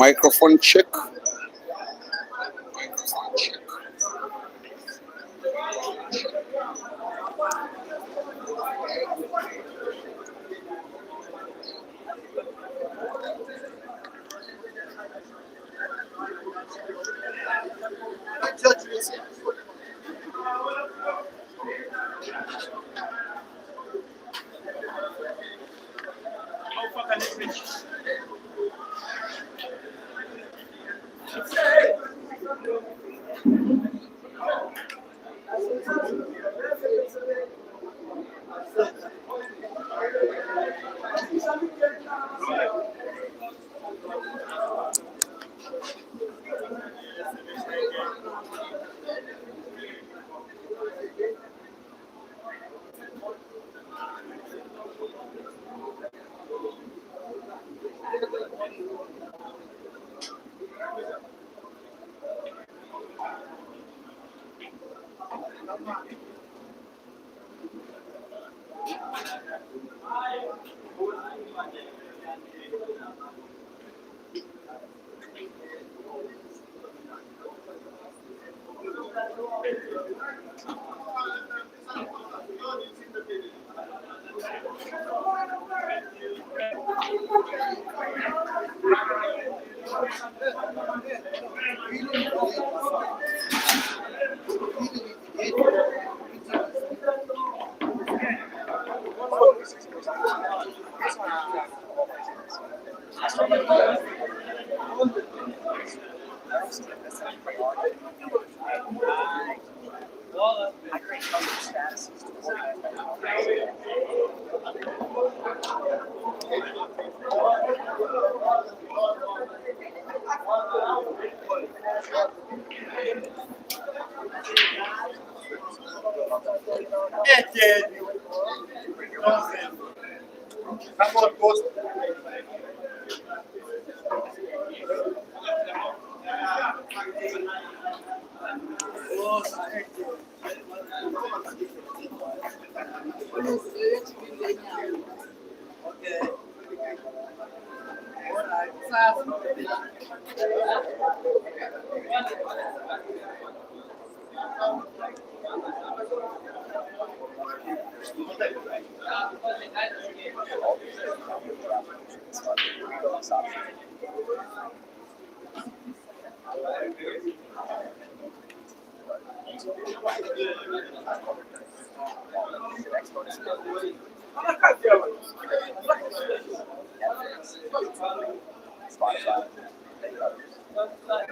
Microphone check.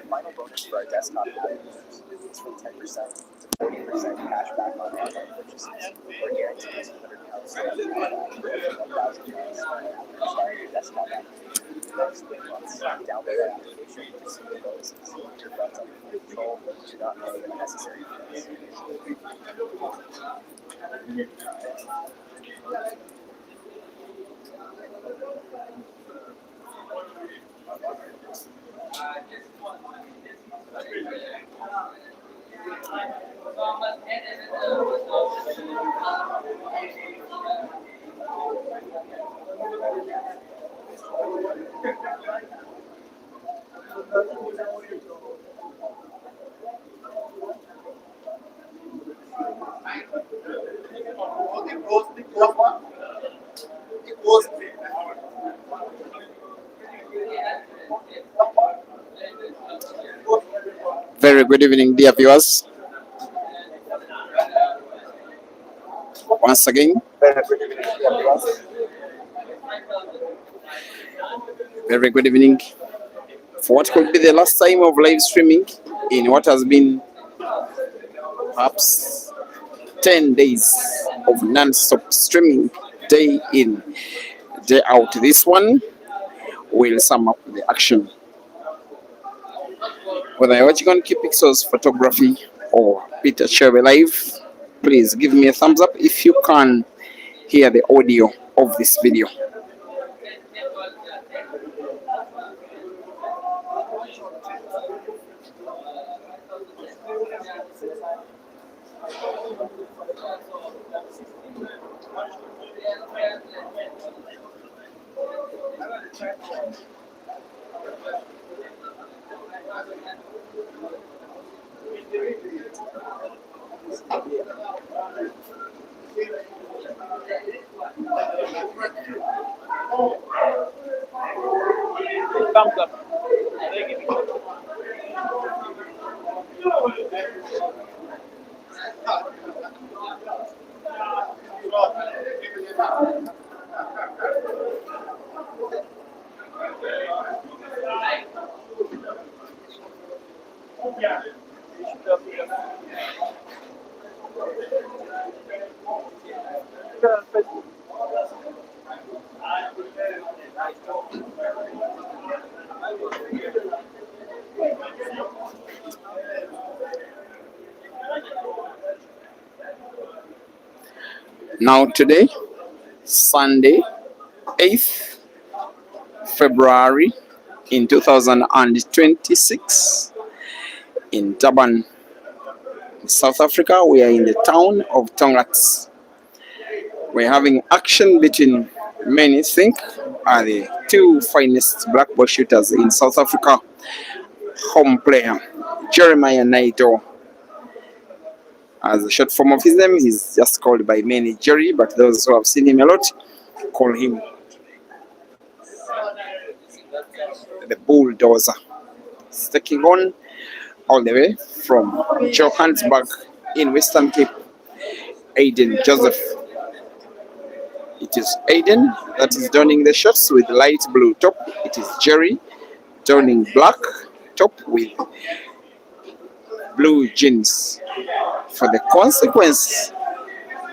Final bonus for our desktop app users is from 10% to 40% cash back on online purchases, or guarantees £100 for 1,000 pounds on your desktop application for the next 3 months. Download our application to see the bonuses. Your funds under full control. Do not pay unnecessary fees. Very good evening, dear viewers. Once again, very good evening for what could be the last time of live streaming in what has been perhaps 10 days of non-stop streaming, day in, day out. This one will sum up the action. Whether you're watching on Key Pixels Photography or Peter Cherry Live, please give me a thumbs up if you can hear the audio of this video. Thumbs up. Now today, Sunday, 8th February in 2026, in Durban, South Africa. We are in the town of Tongaat. We're having action between many think are the two finest black ball shooters in South Africa. Home player Jeremiah Naito, as a short form of his name, he's just called by many Jerry, but those who have seen him a lot call him the bulldozer. He's taking on all the way from Johannesburg in Western Cape, ADEN Joseph. It is ADEN that is donning the shots with light blue top. It is Jerry donning black top with blue jeans. For the consequence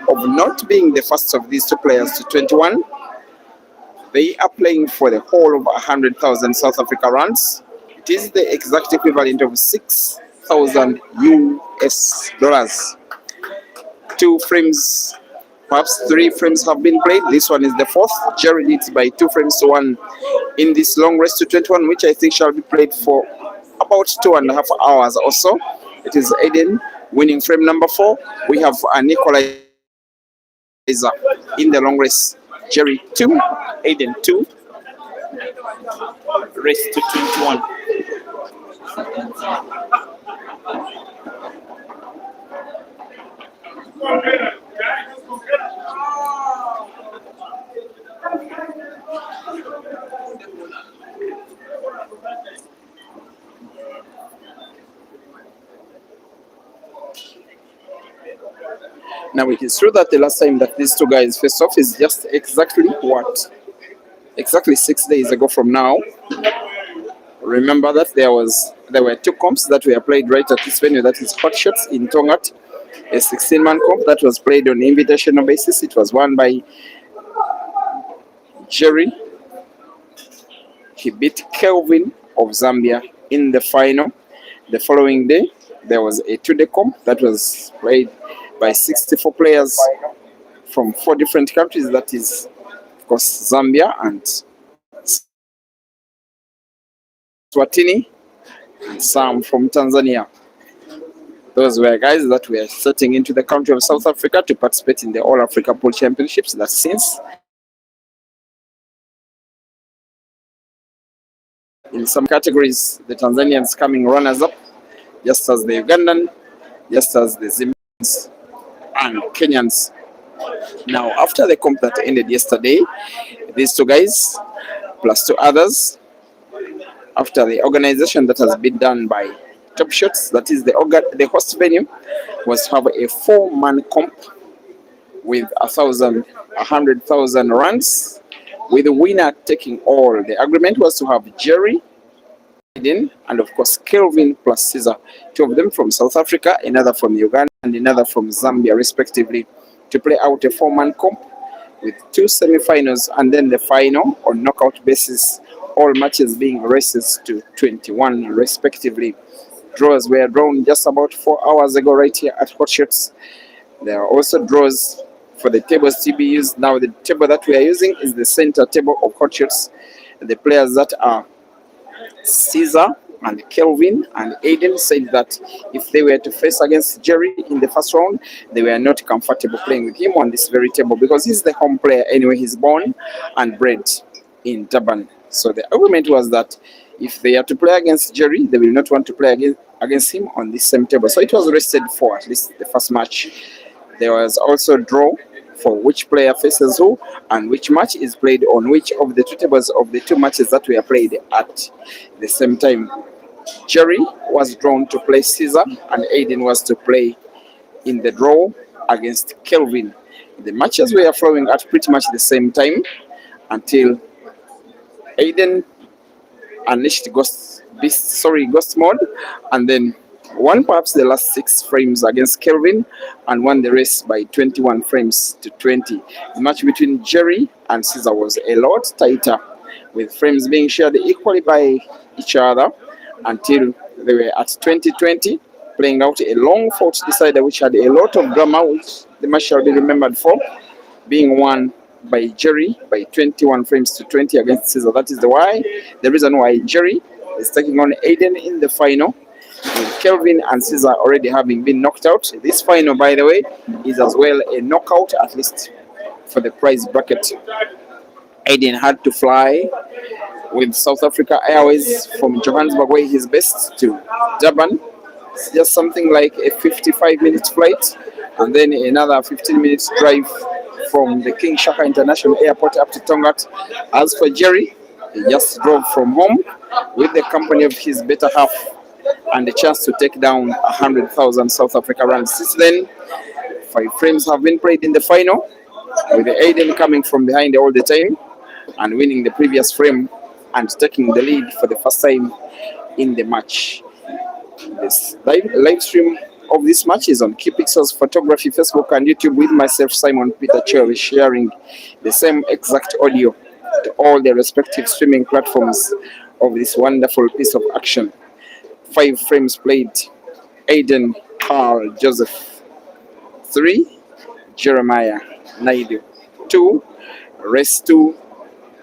of not being the first of these two players to 21, they are playing for the whole of 100,000 South Africa rands. It is the exact equivalent of 6,000 US dollars. 2 frames, perhaps 3 frames have been played. This one is the 4th. Jerry leads by 2 frames to 1 in this long race to 21, which I think shall be played for about 2.5 hours or so. It is ADEN winning frame number 4. We have an equalizer in the long race. Jerry 2, ADEN 2, race to 21. Now it is true that the last time that these two guys faced off is just exactly 6 days ago from now. Remember that there were 2 comps that were played right at this venue, that is HOTSHOTS in Tongaat, a 16-man comp that was played on invitational basis. It was won by Jerry. He beat Kelvin of Zambia in the final. The following day, there was a 2-day comp that was played by 64 players from 4 different countries. That is, of course, Zambia and Swatini, and some from Tanzania. Those were guys that were setting into the country of South Africa to participate in the All Africa Pool Championships. That since in some categories, the Tanzanians coming runners-up, just as the Ugandan, just as the Zimbabweans and Kenyans. Now, after the comp that ended yesterday, these 2 guys, plus 2 others, after the organization that has been done by Top Shots, that is the host venue, was to have a 4-man comp with 100,000 rands, with the winner taking all. The agreement was to have Jerry, ADEN, and of course Kelvin plus Caesar, 2 of them from South Africa, another from Uganda, and another from Zambia, respectively, to play out a 4-man comp with 2 semi-finals and then the final on knockout basis, all matches being races to 21 respectively. Draws were drawn just about 4 hours ago right here at HOTSHOTS. There are also draws for the tables to be used. Now the table that we are using is the center table of HOTSHOTS. The players that are Caesar and Kelvin and ADEN said that if they were to face against Jerry in the first round, they were not comfortable playing with him on this very table because he's the home player anyway. He's born and bred in Durban. So the argument was that if they are to play against Jerry, they will not want to play against him on this same table. So it was rested for at least the first match. There was also a draw for which player faces who and which match is played on which of the two tables of the two matches that were played at the same time. Jerry was drawn to play Caesar and Aiden was to play in the draw against Kelvin. The matches were flowing at pretty much the same time until Aiden unleashed ghost mode, and then won perhaps the last 6 frames against Kelvin and won the race by 21 frames to 20. The match between Jerry and Caesar was a lot tighter, with frames being shared equally by each other until they were at 20-20, playing out a long fought decider which had a lot of drama, which the match shall be remembered for, being won by Jerry by 21 frames to 20 against Caesar. That is the reason why Jerry is taking on Aiden in the final, with Kelvin and Caesar already having been knocked out. This final, by the way, is as well a knockout, at least for the prize bracket. Aiden had to fly with South Africa Airways from Johannesburg, where he's based, to Durban. It's just something like a 55-minute flight, and then another 15 minutes drive from the King Shaka International Airport up to Tongaat. As for Jerry, he just drove from home with the company of his better half and the chance to take down 100,000 South Africa rands. Since then, 5 frames have been played in the final, with Aiden coming from behind all the time and winning the previous frame and taking the lead for the first time in the match. This live stream of this match is on Key Pixels Photography, Facebook and YouTube, with myself, Simon Peter Cherry, sharing the same exact audio to all the respective streaming platforms of this wonderful piece of action. 5 frames played. Aiden Carl Joseph 3, Jeremiah Naidu 2, race 2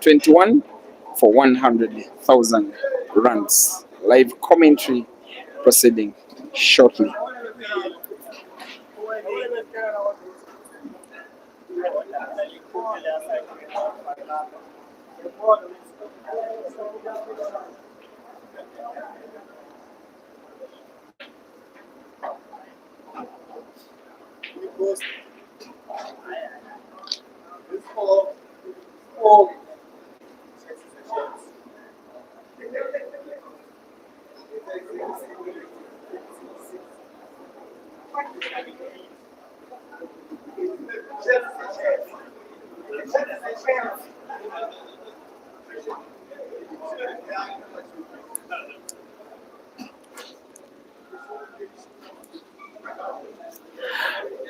21 for 100,000 rands. Live commentary proceeding shortly.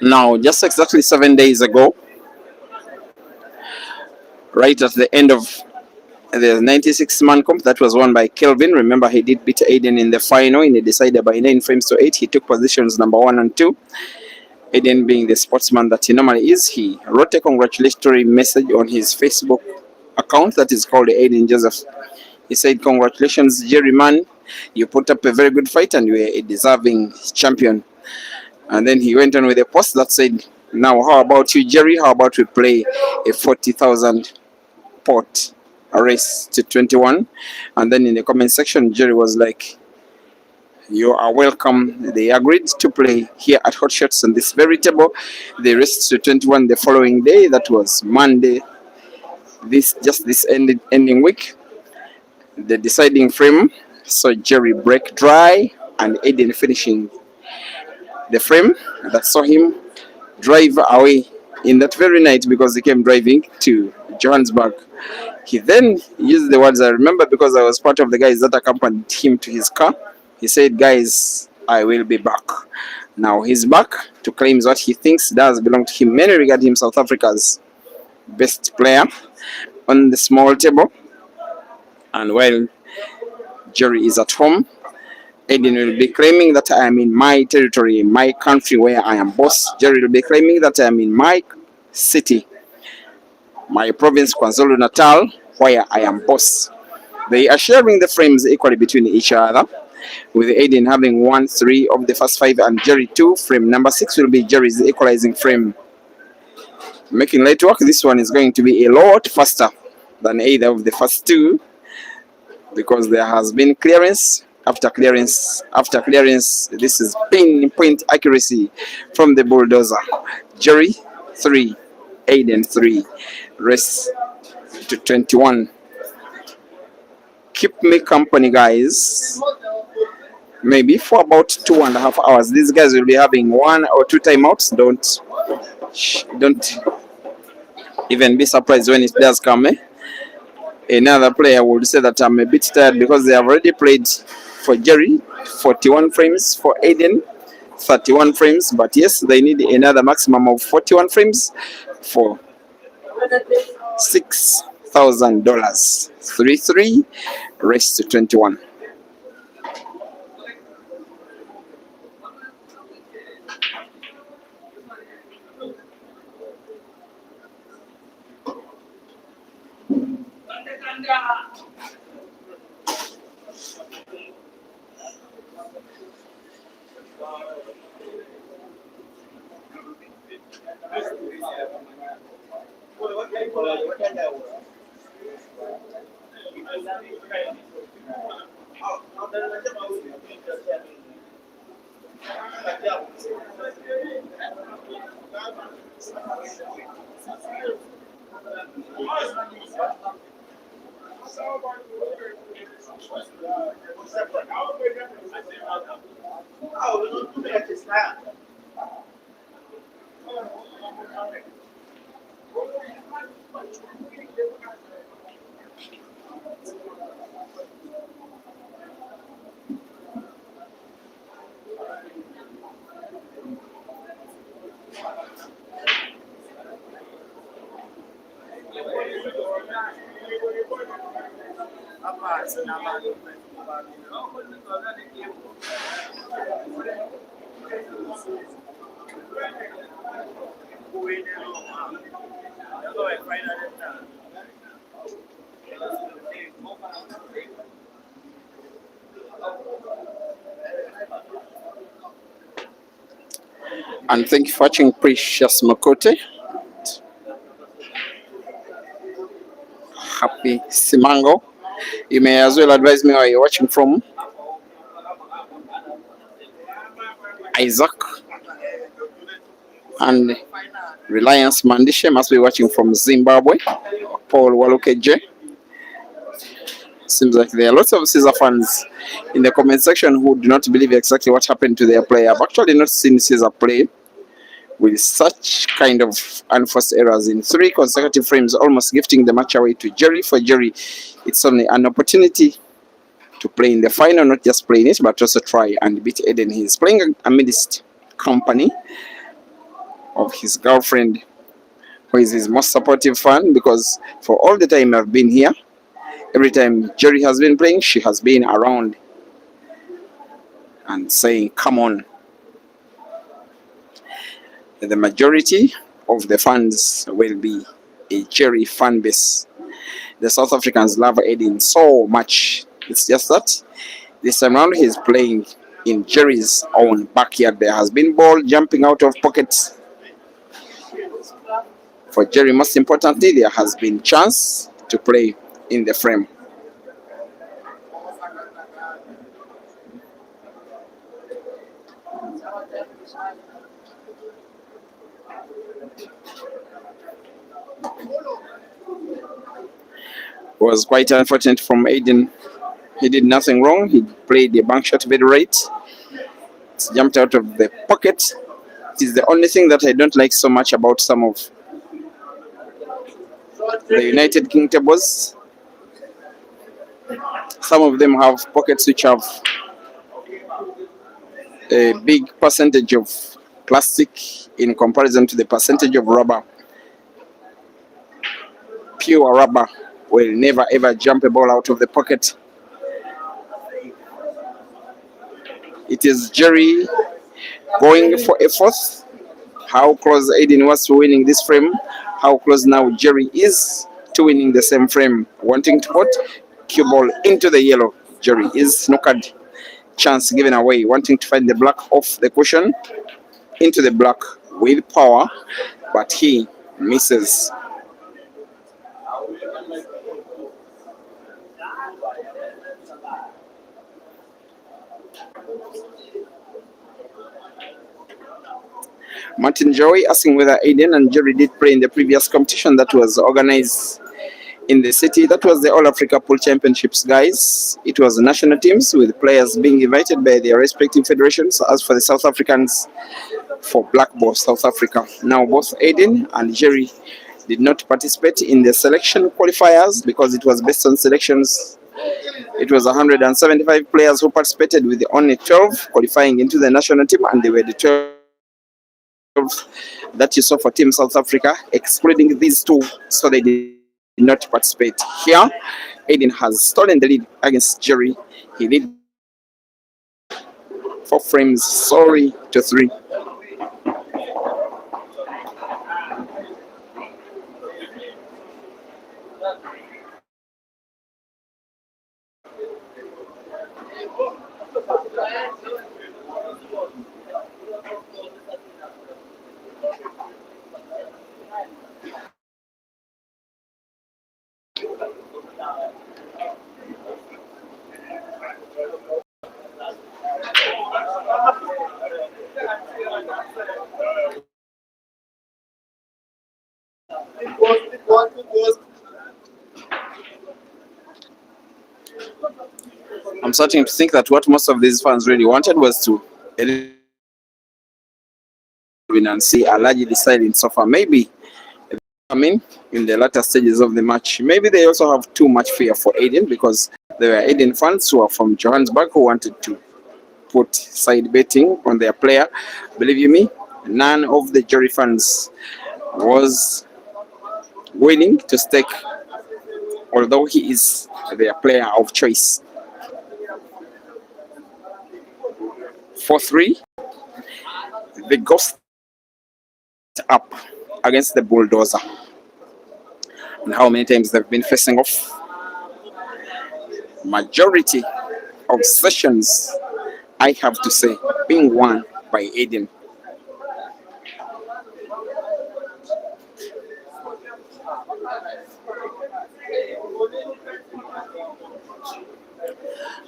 Now, just exactly 7 days ago, right at the end of the 96-man comp that was won by Kelvin. Remember, he did beat Aiden in the final in a decider by 9 frames to 8. He took positions number 1 and 2. Aiden, being the sportsman that he normally is, he wrote a congratulatory message on his Facebook account that is called Aiden Joseph. He said, "Congratulations, Jerry man. You put up a very good fight and you are a deserving champion." And then he went on with a post that said, "Now, how about you, Jerry? How about we play a 40,000 pot race to 21?" And then in the comment section, Jerry was like, "You are welcome." They agreed to play here at HOTSHOTS on this very table. They raced to 21 the following day. That was Monday, this ending week. The deciding frame saw Jerry break dry and Aiden finishing the frame that saw him drive away in that very night, because he came driving to Johannesburg. He then used the words I remember, because I was part of the guys that accompanied him to his car. He said, "Guys, I will be back." Now he's back to claim what he thinks does belong to him. Many regard him South Africa's best player on the small table. And while Jerry is at home, Aiden will be claiming that I am in my territory, my country, where I am boss. Jerry will be claiming that I am in my city, my province, KwaZulu-Natal, where I am boss. They are sharing the frames equally between each other, with Aiden having won 3 of the first 5 and Jerry 2. Frame number 6 will be Jerry's equalizing frame. Making light work, this one is going to be a lot faster than either of the first 2, because there has been clearance After clearance, this is pinpoint accuracy from the bulldozer. Jerry 3, Aiden 3, race to 21. Keep me company, guys. Maybe for about 2.5 hours. These guys will be having 1 or 2 timeouts. Don't even be surprised when it does come. Another player would say that I'm a bit tired because they have already played. For Jerry, 41 frames. For Aiden, 31 frames. But yes, they need another maximum of 41 frames for $6,000. 3-3, race to 21. And thank you for watching, Precious Makote. Happy Simango. You may as well advise me where you're watching from. Isaac and Reliance Mandishe must be watching from Zimbabwe. Paul Walukeje. Seems like there are lots of Caesar fans in the comment section who do not believe exactly what happened to their player. I've actually not seen Caesar play with such kind of unforced errors in 3 consecutive frames, almost gifting the match away to Jerry. For Jerry, it's only an opportunity to play in the final, not just play in it, but also try and beat Eden. He's playing amidst company of his girlfriend, who is his most supportive fan, because for all the time I've been here, every time Jerry has been playing, she has been around and saying, come on. The majority of the fans will be a Jerry fan base. The South Africans love Eden so much. It's just that this time around he's playing in Jerry's own backyard. There has been ball jumping out of pockets. For Jerry, most importantly, there has been chance to play in the frame. Was quite unfortunate from Aiden. He did nothing wrong. He played the bank shot very right. It's jumped out of the pocket. It is the only thing that I don't like so much about some of the United King tables. Some of them have pockets which have a big percentage of plastic in comparison to the percentage of rubber. Pure rubber will never ever jump a ball out of the pocket. It is Jerry going for a fourth. How close Aiden was to winning this frame. How close now Jerry is to winning the same frame. Wanting to put cue ball into the yellow. Jerry is snookered. Chance given away. Wanting to find the black off the cushion. Into the black with power. But he misses. Martin Joey asking whether Aiden and Jerry did play in the previous competition that was organized in the city. That was the All Africa Pool Championships, guys. It was national teams with players being invited by their respective federations. As for the South Africans, for Black Ball South Africa. Now, both Aiden and Jerry did not participate in the selection qualifiers because it was based on selections. It was 175 players who participated, with only 12 qualifying into the national team, and they were the 12 that you saw for Team South Africa, excluding these two, so they did not participate. Here, Aiden has stolen the lead against Jerry. He leads 4 frames, sorry, to 3. I'm starting to think that what most of these fans really wanted was to win and see a largely silent sofa. Maybe in the latter stages of the match. Maybe they also have too much fear for Aiden, because there were Aiden fans who are from Johannesburg who wanted to put side betting on their player. Believe you me, none of the Jerry fans was willing to stake, although he is their player of choice. 4-3, the Ghost up against the Bulldozer. And how many times they've been facing off? Majority of sessions, I have to say, being won by Aiden.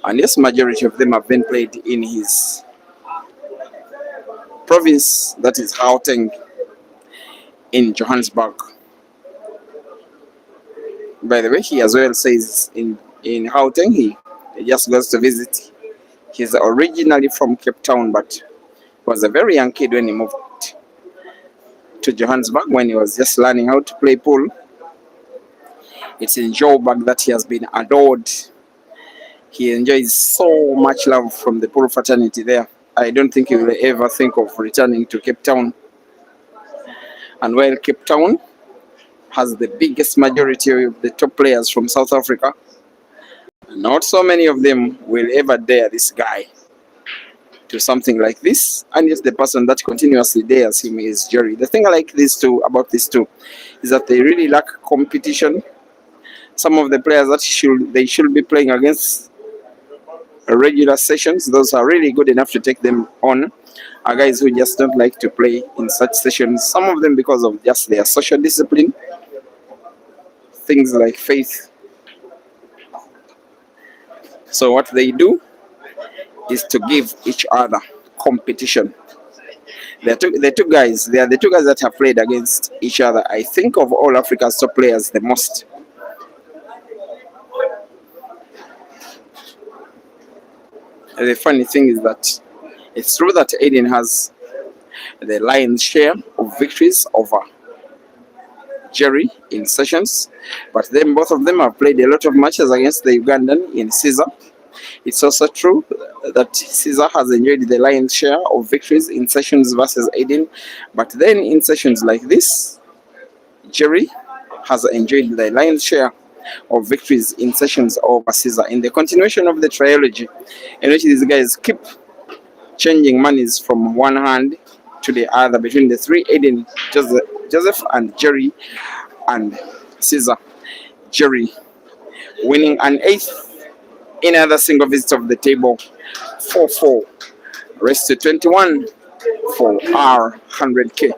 And yes, majority of them have been played in his province, that is Gauteng, in Johannesburg. By the way, he as well says in Gauteng he just goes to visit. He's originally from Cape Town, but was a very young kid when he moved to Johannesburg, when he was just learning how to play pool. It's in Joburg that he has been adored. He enjoys so much love from the pool fraternity there. I don't think he will ever think of returning to Cape Town. And while Cape Town has the biggest majority of the top players from South Africa, not so many of them will ever dare this guy to something like this. And yet the person that continuously dares him is Jerry. The thing I like about these two is that they really lack competition. Some of the players that they should be playing against regular sessions, those are really good enough to take them on, are guys who just don't like to play in such sessions. Some of them because of just their social discipline, things like faith. So what they do is to give each other competition. They are the two guys that have played against each other, I think, of all Africa's top players the most. The funny thing is that it's true that Aiden has the lion's share of victories over Jerry in sessions, but then both of them have played a lot of matches against the Ugandan in Caesar. It's also true that Caesar has enjoyed the lion's share of victories in sessions versus Aiden, but then in sessions like this, Jerry has enjoyed the lion's share of victories in sessions over Caesar. In the continuation of the trilogy, in which these guys keep changing monies from one hand to the other between the three, Aiden, Joseph and Jerry and Caesar. Jerry winning an 8th in another single visit of the table. 4-4, race to 21 for R100k.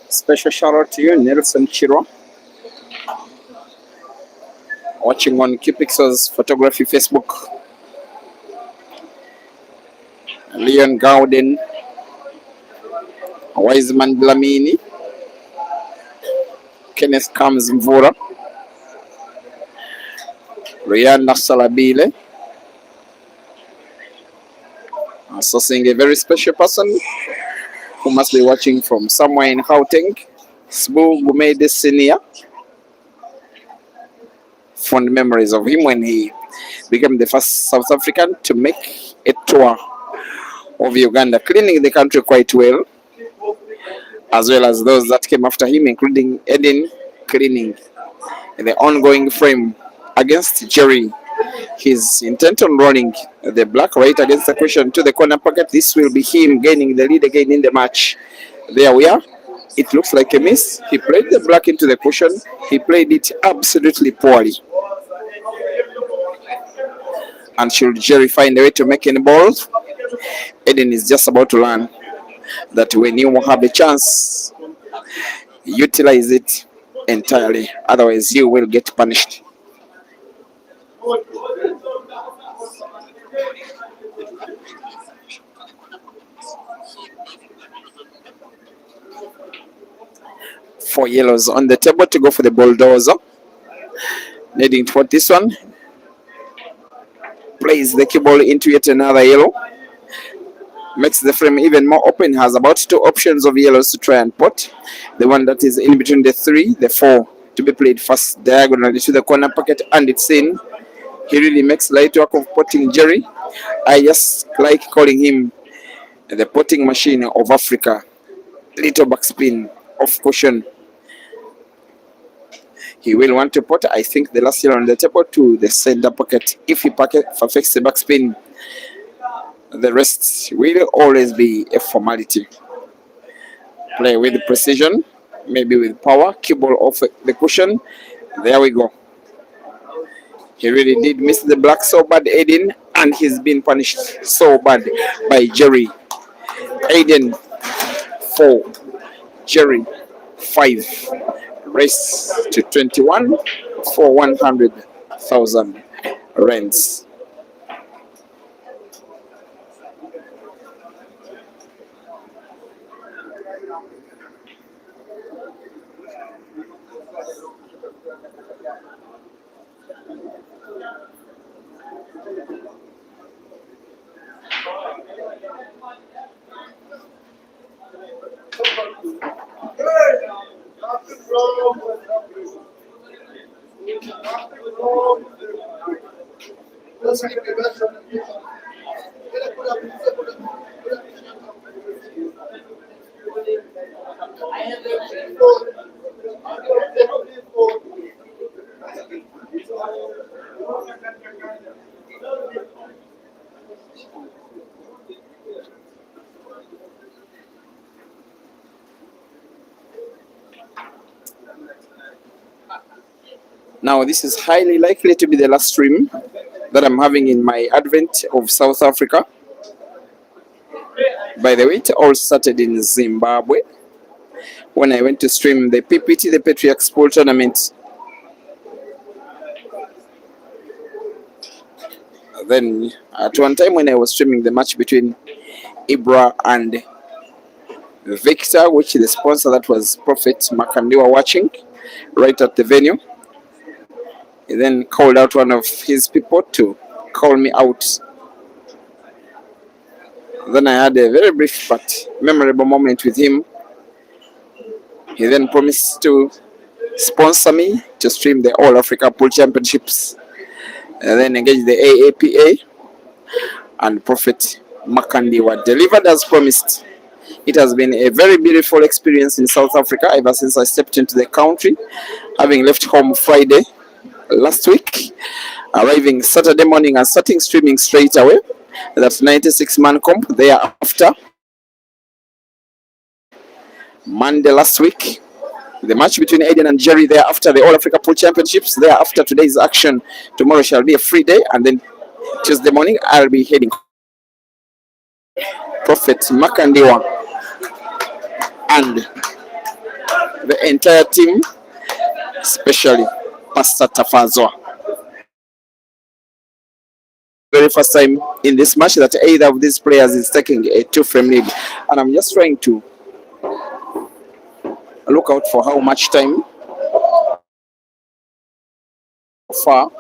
Special shout out to you, Nelson Chiro, watching on Qpixel's photography Facebook. Leon Gowden, Wiseman Blamini, Kenneth Kams Mvura, Rihanna Salabile. Also seeing a very special person who must be watching from somewhere in Gauteng, Sbu Gumede Senior. Fond memories of him when he became the first South African to make a tour of Uganda, cleaning the country quite well, as well as those that came after him, including ADEN cleaning the ongoing frame against Jerry. His intent on running the black right against the cushion to the corner pocket. This will be him gaining the lead again in the match. There we are. It looks like a miss. He played the black into the cushion. He played it absolutely poorly. And should Jerry find a way to make any balls, ADEN is just about to learn that when you have a chance, utilize it entirely. Otherwise, you will get punished. 4 yellows on the table to go for the bulldozer. Heading toward this one. Plays the cue ball into yet another yellow. Makes the frame even more open. Has about 2 options of yellows to try and pot. The one that is in between the 3, the 4 to be played first diagonally to the corner pocket, and it's in. He really makes light work of potting Jerry. I just like calling him the potting machine of Africa. Little backspin of caution. He will want to pot, I think, the last yellow on the table to the center pocket. If he perfects the backspin, the rest will always be a formality. Play with precision, maybe with power. Cue ball off the cushion. There we go. He really did miss the black so bad, ADEN, and he's been punished so bad by Jerry. ADEN 4, Jerry 5. Race to 21 for 100,000 rands. Now, this is highly likely to be the last stream that I'm having in my advent of South Africa. By the way, it all started in Zimbabwe when I went to stream the PPT, the Patriarchs Pool Tournament. Then, at one time when I was streaming the match between Ibra and Victor, which is the sponsor, that was Prophet Makandiwa watching right at the venue. He then called out one of his people to call me out. Then I had a very brief but memorable moment with him. He then promised to sponsor me to stream the All Africa Pool Championships, and then engage the AAPA, and Prophet Makandiwa delivered as promised. It has been a very beautiful experience in South Africa ever since I stepped into the country, having left home Friday last week, arriving Saturday morning and starting streaming straight away. That's 96-man comp. Thereafter, Monday last week, the match between ADEN and Jerry. Thereafter, the All Africa Pool Championships. Thereafter, today's action. Tomorrow shall be a free day, and then Tuesday morning I'll be heading Prophet Makandiwa and the entire team, especially Pastor Tafazwa. Very first time in this match that either of these players is taking a 2-frame lead, and I'm just trying to look out for how much time far.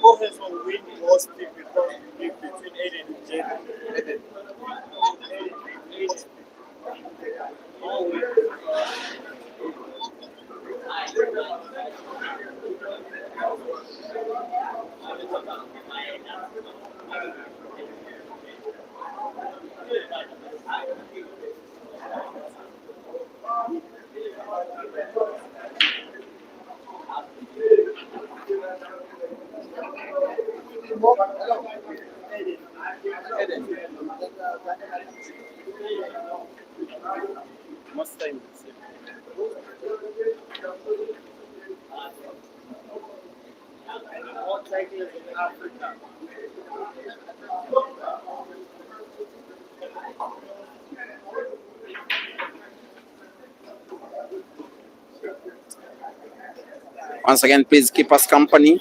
Bohens will win most between ADEN and JD. Most times. Motorcycles in Africa. Once again, please keep us company.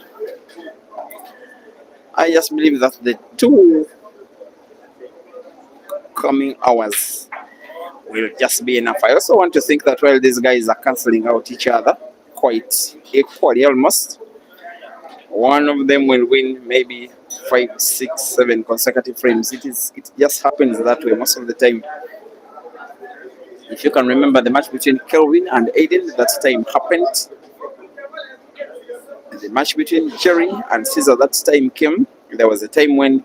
I just believe that the two coming hours will just be enough. I also want to think that while these guys are cancelling out each other quite equally almost, one of them will win maybe 5, 6, 7 consecutive frames. It just happens that way most of the time. If you can remember the match between Kelvin and Aiden, that time happened. The match between Jerry and Caesar, that time came. There was a time when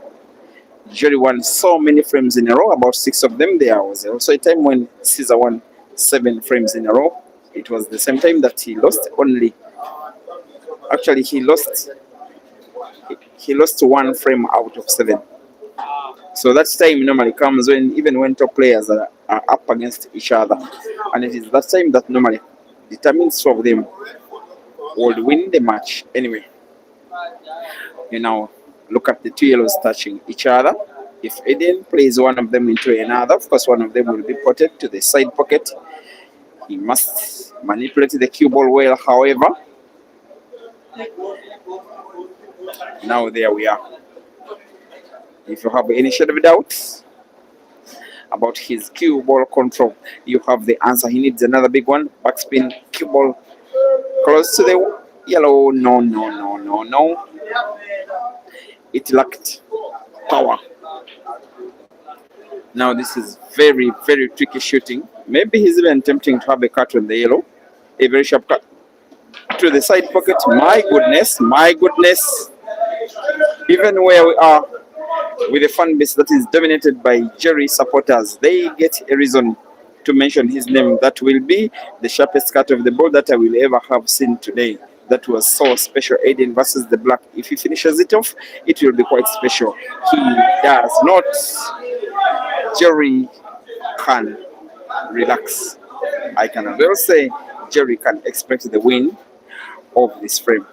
Jerry won so many frames in a row, about 6 of them. There was also a time when Caesar won 7 frames in a row. It was the same time that he lost only. Actually, he lost 1 frame out of 7. So that time normally comes when top players are up against each other, and it is that time that normally determines who of them will win the match. Anyway, you now look at the two yellows touching each other. If Aiden plays one of them into another, of course one of them will be ported to the side pocket. He must manipulated the cue ball well, however. Now there we are. If you have any shadow of doubt about his cue ball control, you have the answer. He needs another big one. Backspin, cue ball close to the yellow. No, no, no, no, no. It lacked power. Now this is very, very tricky shooting. Maybe he's even attempting to have a cut on the yellow. A very sharp cut to the side pocket. My goodness, my goodness. Even where we are with a fan base that is dominated by Jerry supporters, they get a reason to mention his name. That will be the sharpest cut of the ball that I will ever have seen today. That was so special. ADEN versus the black. If he finishes it off, it will be quite special. He does not. Jerry can relax. I can as well say Jerry can expect the win of this frame.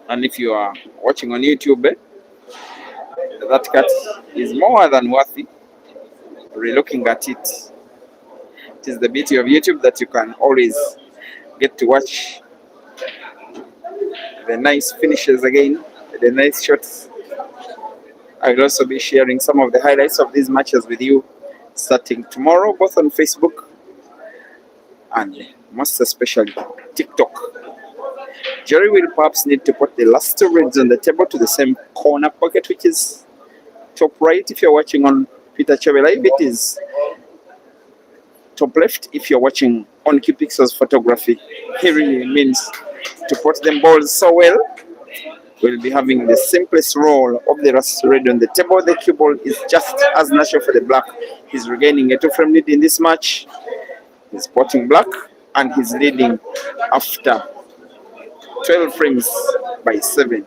And if you are watching on YouTube, that cut is more than worthy. Relooking at it, it is the beauty of YouTube that you can always get to watch the nice finishes again, the nice shots. I will also be sharing some of the highlights of these matches with you starting tomorrow, both on Facebook and most especially TikTok. Jerry will perhaps need to put the last two reds on the table to the same corner pocket, which is top right if you're watching on Peter Cheve Live. It is top left if you're watching on QPixel's photography. He really means to put them balls so well. We'll be having the simplest roll of the last red on the table. The cue ball is just as natural for the black. He's regaining a 2-frame lead in this match. He's potting black and he's leading after 12 frames by 7-5.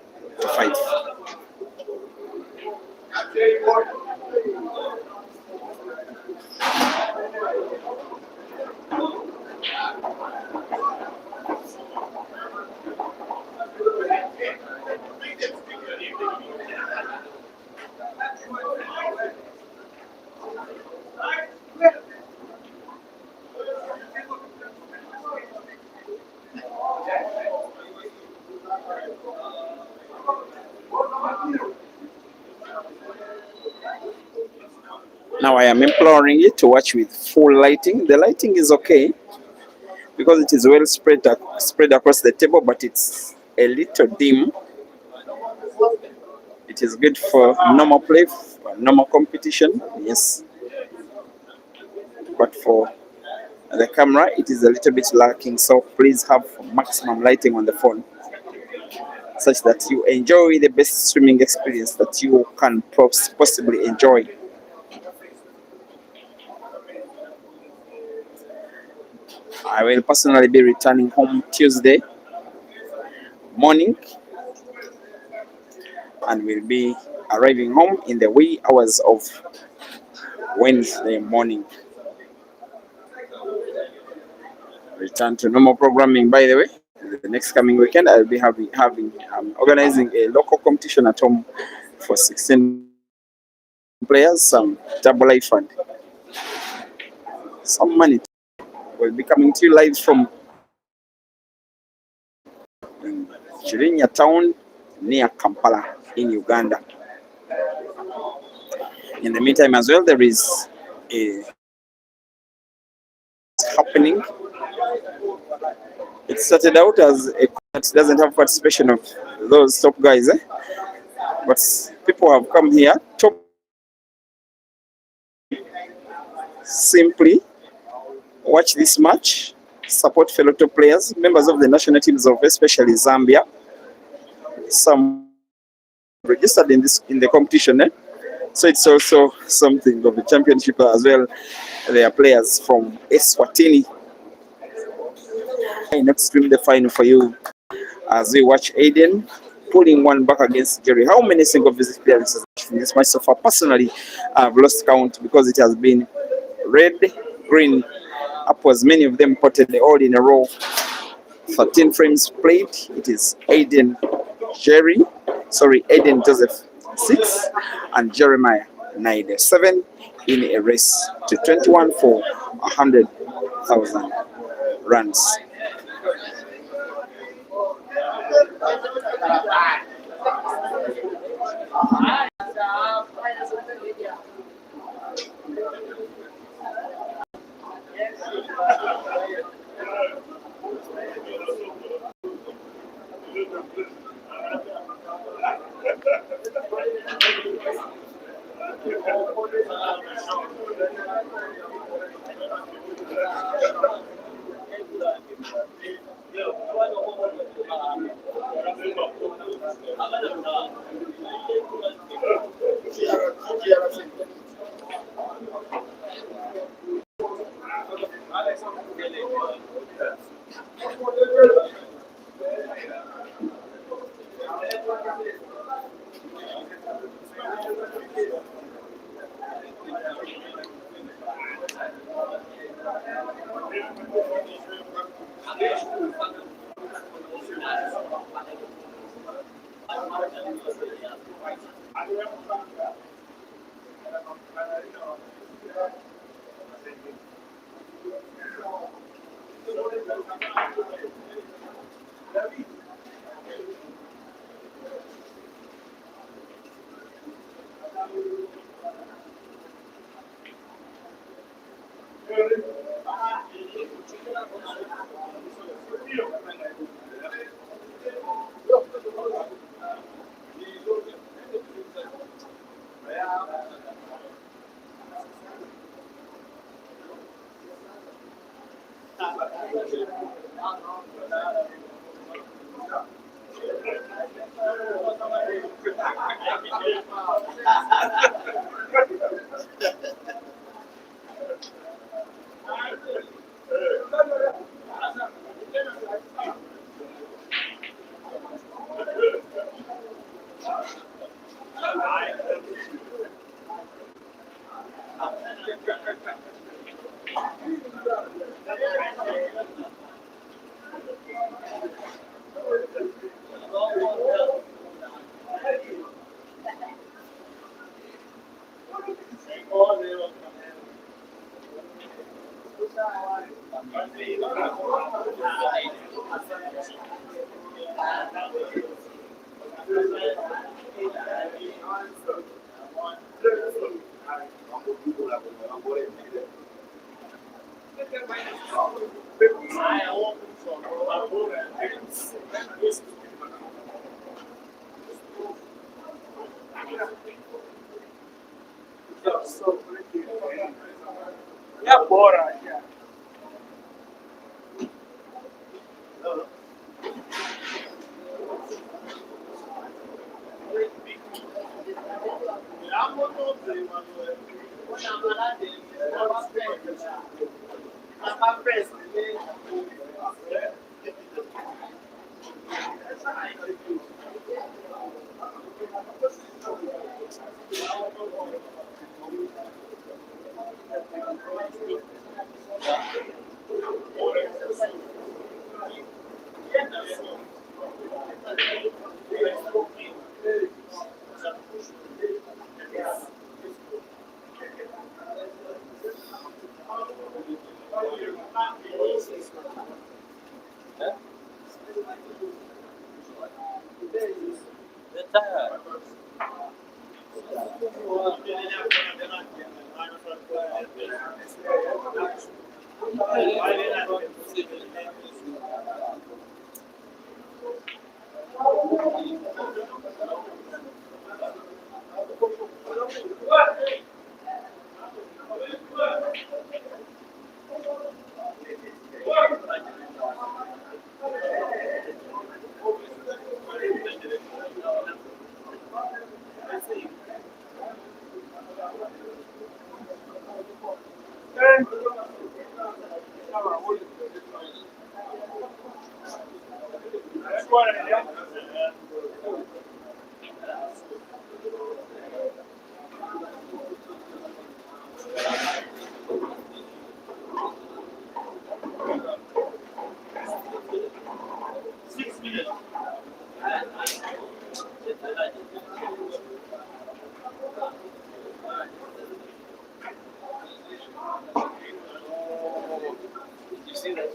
Now I am imploring you to watch with full lighting. The lighting is okay because it is well spread across the table, but it's a little dim. It is good for normal play, for normal competition, yes. But for the camera, it is a little bit lacking. So please have maximum lighting on the phone, such that you enjoy the best streaming experience that you can possibly enjoy. I will personally be returning home Tuesday morning and will be arriving home in the wee hours of Wednesday morning. Return to normal programming, by the way. The next coming weekend, I'll be organizing a local competition at home for 16 players, some double life fund, some money. Will be coming to you live from Chirinya town near Kampala in Uganda. In the meantime as well, there is a happening. It started out as a that doesn't have participation of those top guys, but people have come here to simply watch this match, support fellow top players, members of the national teams of especially Zambia. Some registered in the competition, so it's also something of a championship as well. There are players from Eswatini. I not stream the final for you as we watch ADEN pulling one back against Jerry. How many single visit clearances in this match so far? Personally, I've lost count because it has been red, green, upwards, many of them potted all in a row. 13 frames played. It is ADEN Joseph 6 and Jeremiah 9-7 in a race to 21 for 100,000 runs. You see that?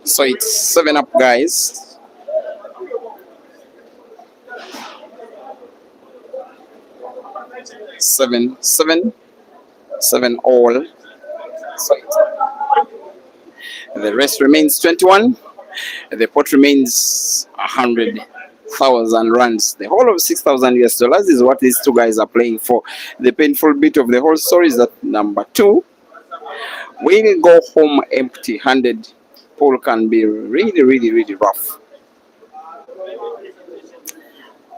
So it's 7-up, guys. Seven all. So the rest remains 21. The pot remains 100,000 rands. The whole of 6,000 US dollars is what these two guys are playing for. The painful bit of the whole story is that number two will go home empty-handed. Pool can be really rough.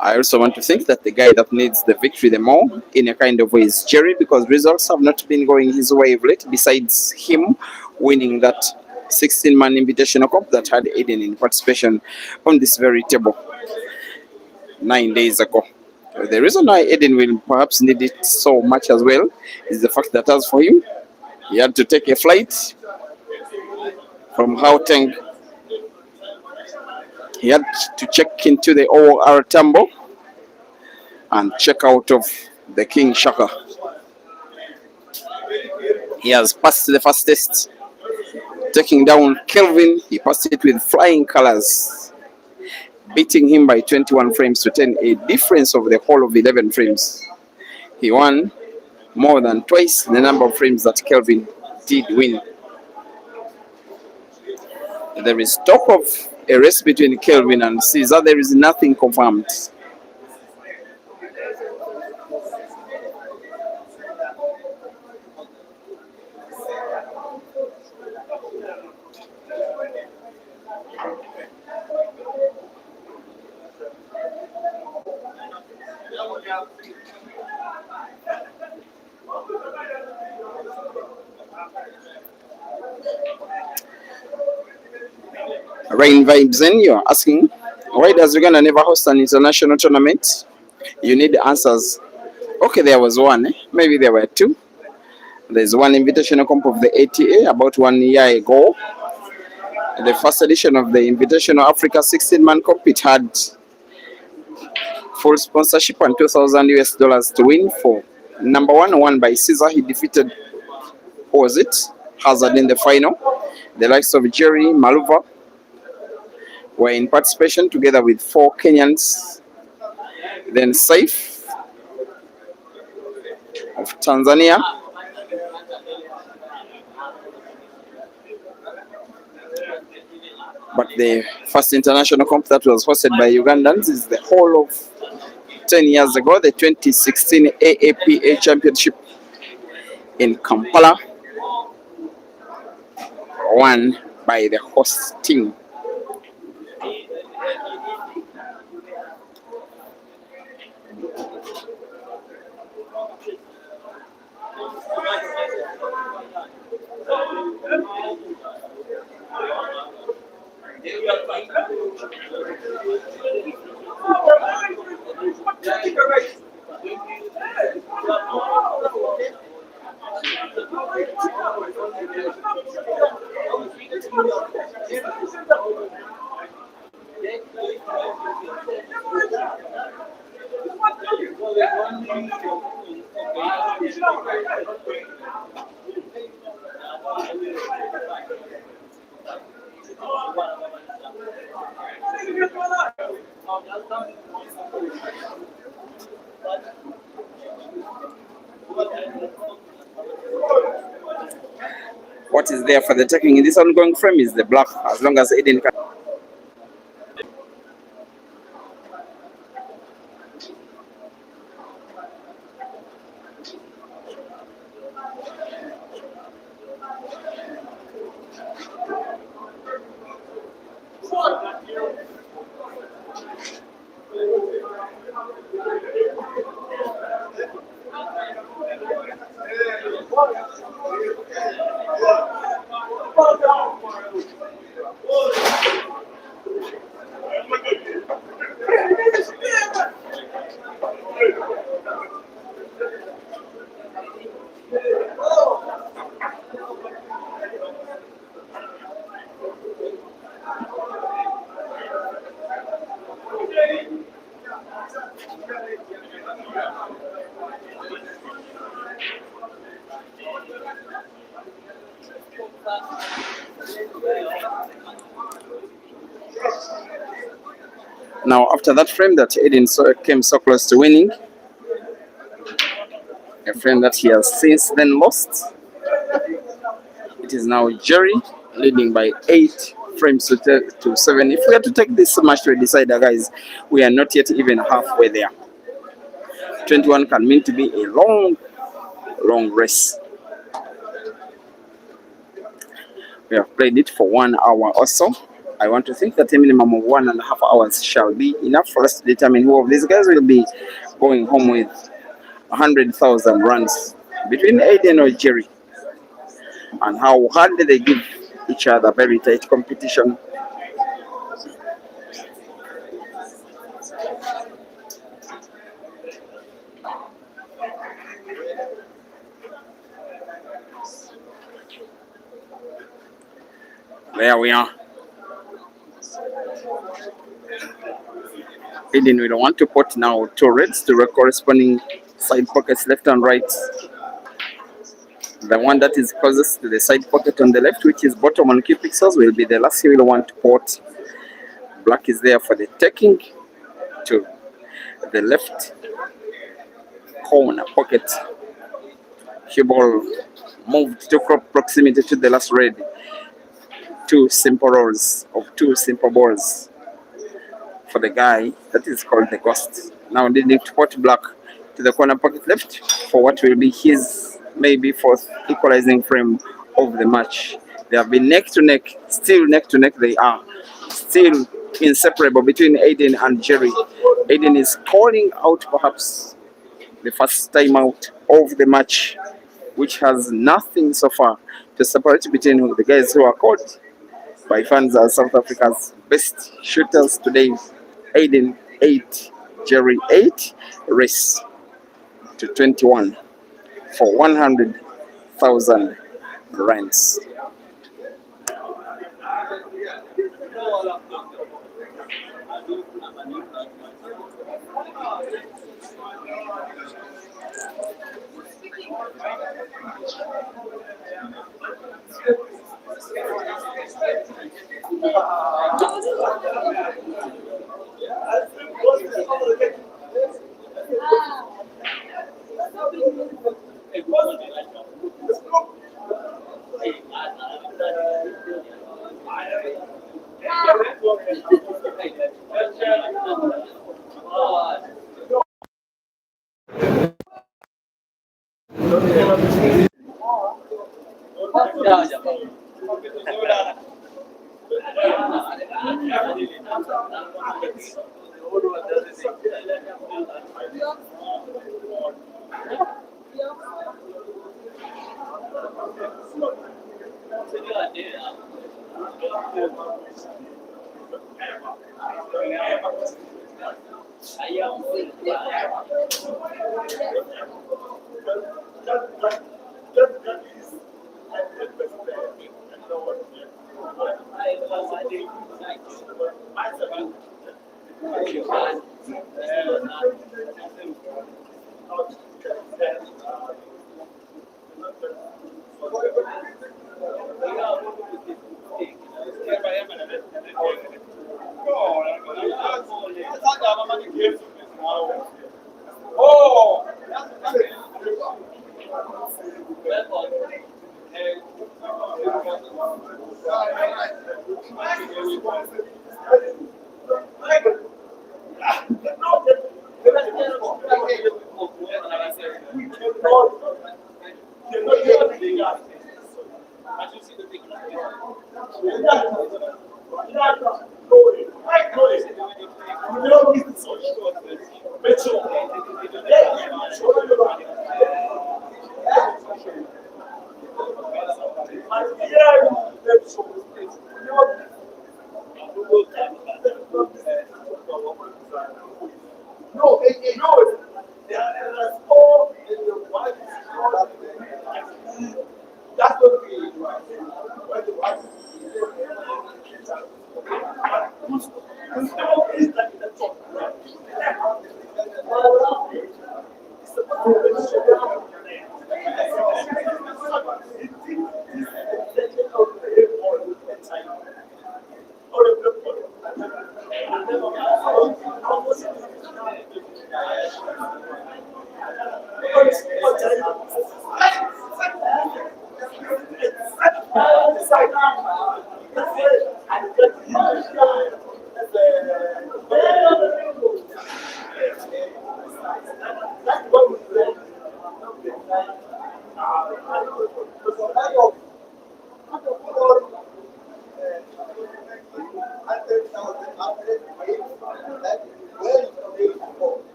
I also want to think that the guy that needs the victory the more, in a kind of way, is Jerry, because results have not been going his way of late, besides him winning that 16-man invitational cup that had ADEN in participation on this very table 9 days ago. The reason why ADEN will perhaps need it so much as well is the fact that, as for him, he had to take a flight from Gauteng. He had to check into the OR Tambo and check out of the King Shaka. He has passed the first test, taking down Kelvin. He passed it with flying colors, beating him by 21 frames to 10, a difference of the whole of 11 frames. He won more than twice the number of frames that Kelvin did win. There is talk of a race between Kelvin and Caesar. There is nothing confirmed. Rain Vibes in, you're asking, why does Uganda never host an international tournament? You need answers. Okay, there was one, maybe there were two. There's one invitational comp of the ATA about 1 year ago. The first edition of the Invitational Africa 16-man comp, it had full sponsorship and 2,000 US dollars to win for. Number one, won by Caesar. He defeated, who was it? Hazard in the final. The likes of Jerry, Maluva were in participation together with 4 Kenyans. Then Saif of Tanzania. But the first international comp that was hosted by Ugandans is the whole of 10 years ago, the 2016 AAPA Championship in Kampala, won by the host team. What is there for the taking in this ongoing frame is the black, as long as Aiden can. Now, after that frame that Aiden came so close to winning, a frame that he has since then lost, it is now Jerry leading by 8 frames to 7. If we are to take this match to a decider, guys, we are not yet even halfway there. 21 can mean to be a long race. We have played it for 1 hour or so. I want to think that a minimum of 1.5 hours shall be enough for us to determine who of these guys will be going home with 100,000 runs between Aiden or Jerry, and how hard they give each other very tight competition. There we are. Aiden will want to put now 2 reds to the corresponding side pockets left and right. The one that is closest to the side pocket on the left, which is bottom on key pixels, will be the last he will want to put. Black is there for the taking to the left corner pocket. Cue ball moved to proximity to the last red. 2 simple rolls of 2 simple balls for the guy that is called the Ghost. Now they need to put Black to the corner pocket left for what will be his maybe 4th equalizing frame of the match. They have been neck to neck, still neck to neck. They are still inseparable between Aiden and Jerry. Aiden is calling out perhaps the first time out of the match, which has nothing so far to separate between the guys who are called by fans as South Africa's best shooters today. Aiden 8, Jerry 8, race to 21 for 100,000 rands.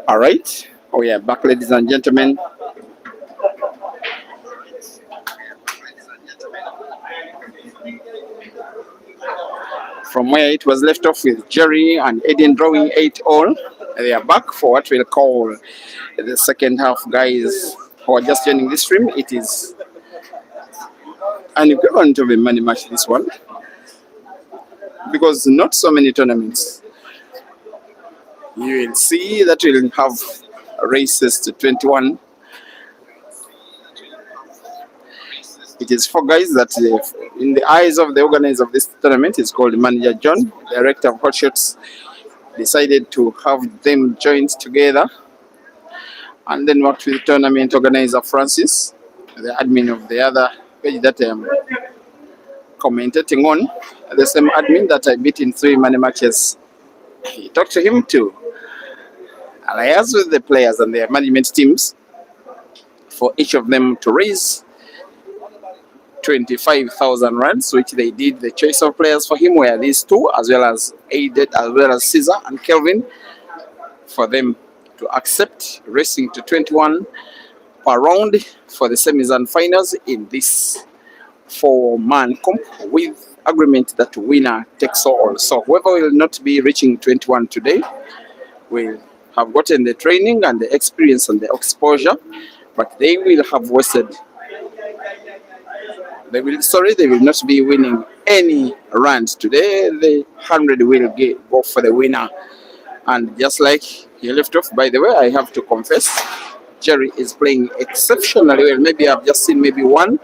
All right. Oh yeah, back, ladies and gentlemen. From where it was left off with Jerry and Aiden drawing 8-all, they are back for what we'll call the second half, guys who are just joining this stream. It is an equivalent of a money match, this one, because not so many tournaments you will see that will have races to 21. It is 4 guys that, in the eyes of the organizer of this tournament, is called Manager John, director of HOTSHOTS, decided to have them joined together and then worked with tournament organizer Francis, the admin of the other page that I am commentating on, the same admin that I beat in 3 money matches. He talked to him to liaise with the players and their management teams for each of them to raise 25,000 rands, which they did. The choice of players for him were these 2, as well as ADEN, as well as Caesar and Kelvin, for them to accept racing to 21 per round for the semis and finals in this 4-man comp, with agreement that winner takes all. So whoever will not be reaching 21 today will have gotten the training and the experience and the exposure, but they will have wasted. They will not be winning any runs today. The 100 will go for the winner. And just like he left off, by the way, I have to confess, Jerry is playing exceptionally well. Maybe I've just seen maybe 1,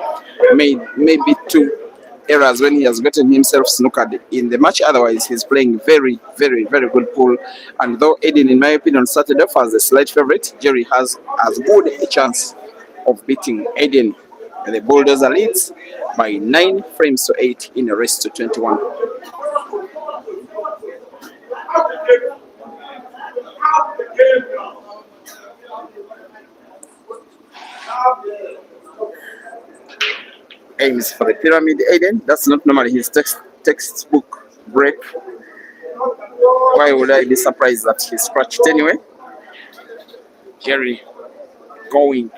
maybe 2 errors when he has gotten himself snookered in the match. Otherwise, he's playing very, very, very good pool. And though ADEN, in my opinion, started off as a slight favorite, Jerry has as good a chance of beating ADEN. The Bulldozer leads by 9 frames to 8 in a race to 21. Aims for the pyramid ADEN. That's not normally his textbook break. Why would I be surprised that he scratched anyway? Jerry going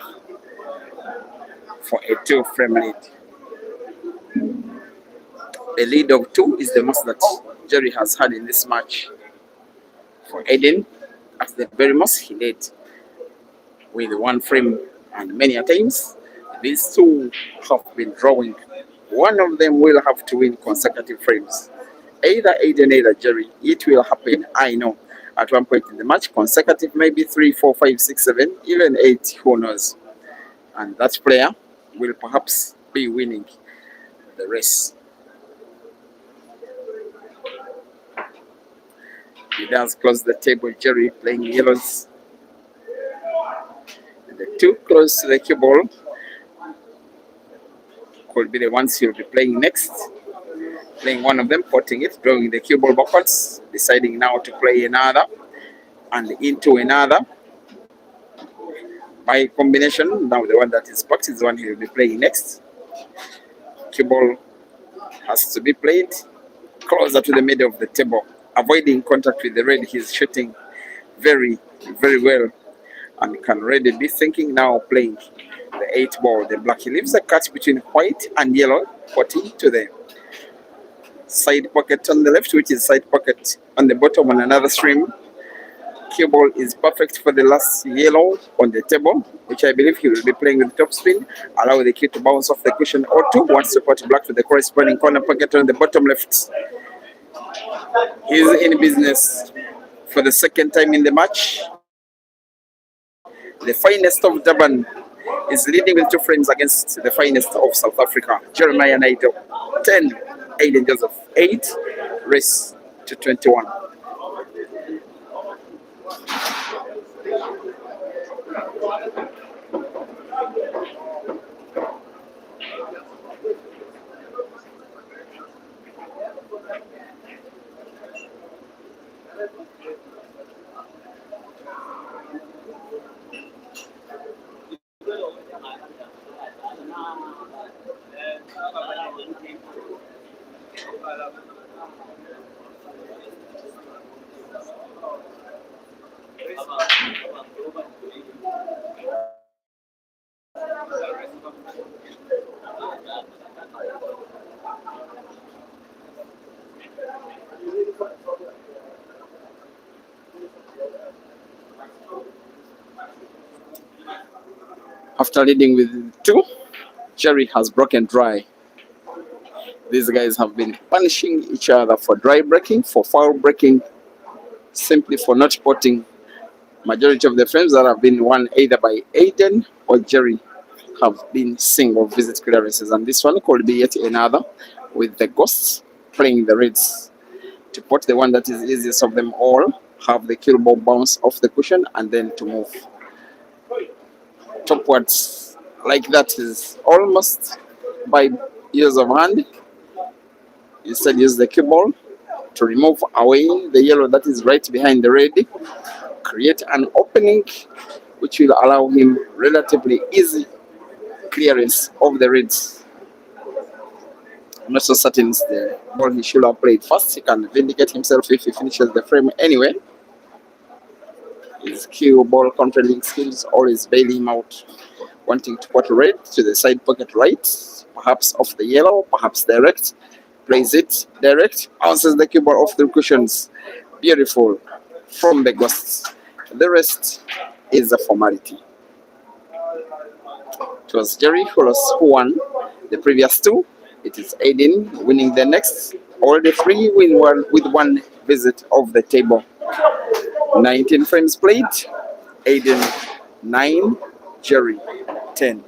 for a 2-frame lead. A lead of 2 is the most that Jerry has had in this match. For ADEN, at the very most, he led with 1 frame, and many a times these 2 have been drawing. One of them will have to win consecutive frames. Either ADEN, either Jerry. It will happen, I know, at one point in the match. Consecutive, maybe 3, 4, 5, 6, 7, even 8, who knows. And that player will perhaps be winning the race. He does close the table. Jerry playing yellows. The 2 close to the cue ball could be the ones he'll be playing next. Playing one of them, potting it, drawing the cue ball backwards, deciding now to play another and into another. By combination, now the one that is packed is the one he'll be playing next. Cue ball has to be played closer to the middle of the table, avoiding contact with the red. He's shooting very, very well and can already be thinking now playing the 8 ball. The black, he leaves a cut between white and yellow, potting to the side pocket on the left, which is side pocket on the bottom on another stream. Cue ball is perfect for the last yellow on the table, which I believe he will be playing with top spin. Allow the cue to bounce off the cushion or 2. Wants to put black to the corresponding corner pocket on the bottom left. He's in business for the 2nd time in the match. The finest of Durban is leading with 2 frames against the finest of South Africa. Jeremiah Naito 10, ADEN Joseph 8, race to 21. After leading with 2, Jerry has broken dry. These guys have been punishing each other for dry breaking, for foul breaking, simply for not potting. Majority of the frames that have been won either by ADEN or Jerry. have been single visit clearances, and this one could be yet another with the ghosts playing the reds. To put the one that is easiest of them all, have the kill ball bounce off the cushion and then to move topwards like that is almost by use of hand. Instead, use the cue ball to remove away the yellow that is right behind the red, create an opening which will allow him relatively easy clearance of the reds. I'm not so certain it's the ball he should have played first. He can vindicate himself if he finishes the frame anyway. His cue ball controlling skills always bail him out, wanting to put red to the side pocket right, perhaps off the yellow, perhaps direct. Plays it direct, bounces the cue ball off the cushions. Beautiful from the ghosts. The rest is a formality. It was Jerry who won the previous two. It is ADEN winning the next. All the three win one with one visit of the table. 19 frames played. ADEN 9, Jerry 10.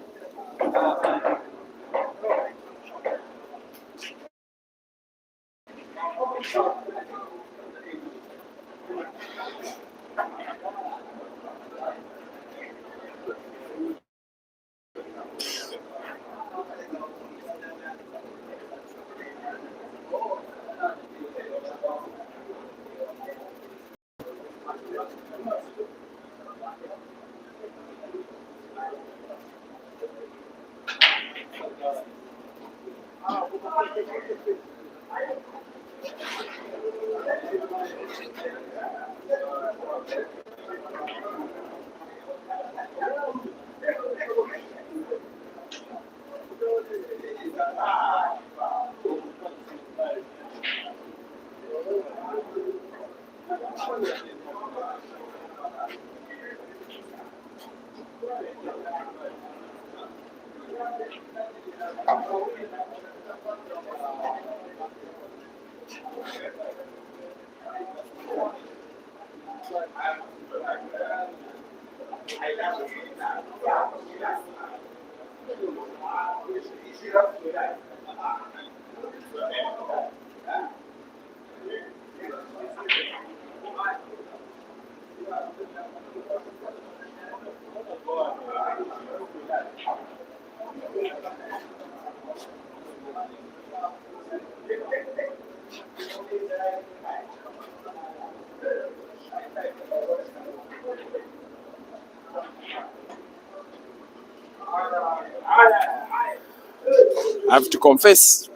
I have to confess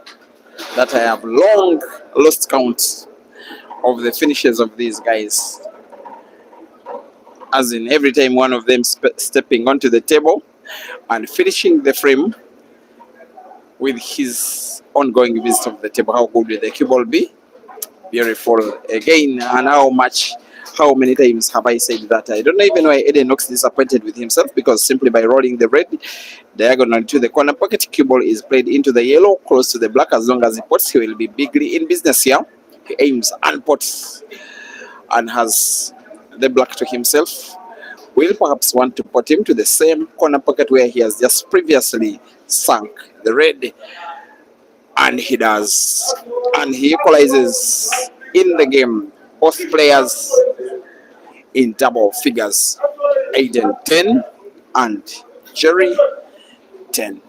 that I have long lost count of the finishes of these guys. As in, every time one of them stepping onto the table and finishing the frame with his ongoing visit of the table. How good will the cue ball be? Beautiful again. And how many times have I said that? I don't know even why Eden looks disappointed with himself, because simply by rolling the red diagonal to the corner pocket, cue ball is played into the yellow, close to the black. As long as he puts, he will be bigly in business here. He aims and puts and has the black to himself. Will perhaps want to put him to the same corner pocket where he has just previously sunk the red. And he does. And he equalizes in the game. Both players in double figures. Aiden 10 and Jerry 10.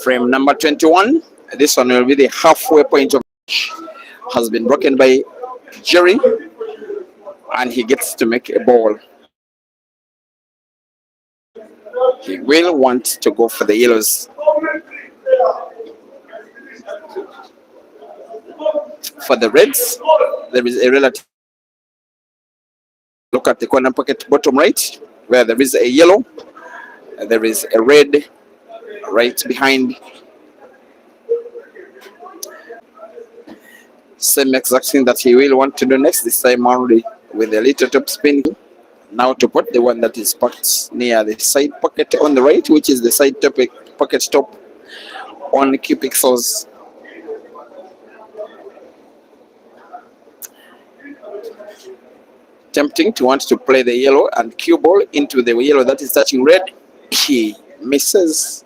Frame number 21. This one will be the halfway point of has been broken by Jerry, and he gets to make a ball. He will want to go for the yellows. For the reds, there is a relative Look at the corner pocket bottom right, where there is a yellow, and there is a red right behind. Same exact thing that he will want to do next, this time only with a little top spin. Now to put the one that is packed near the side pocket on the right, which is the side pocket top on Q pixels. Tempting to want to play the yellow and cue ball into the yellow that is touching red. He misses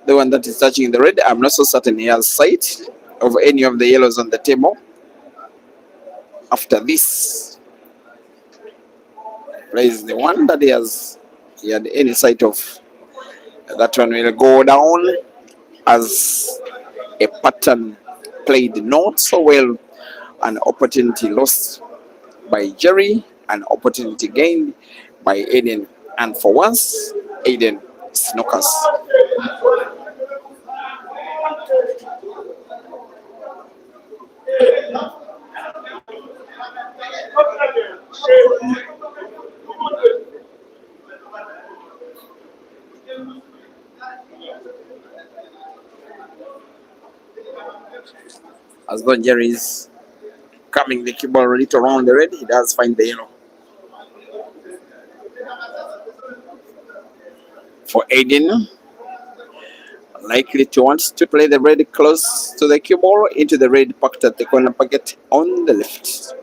the one that is touching the red. I'm not so certain he has sight of any of the yellows on the table. After this, plays the one that he had any sight of. That one will go down as a pattern played not so well. An opportunity lost by Jerry, an opportunity gained by ADEN, and for once, ADEN snookers. As though Jerry is coming the cue ball ready to round the red, he does find the yellow. For ADEN, likely to want to play the red close to the cue ball into the red pocket at the corner pocket on the left.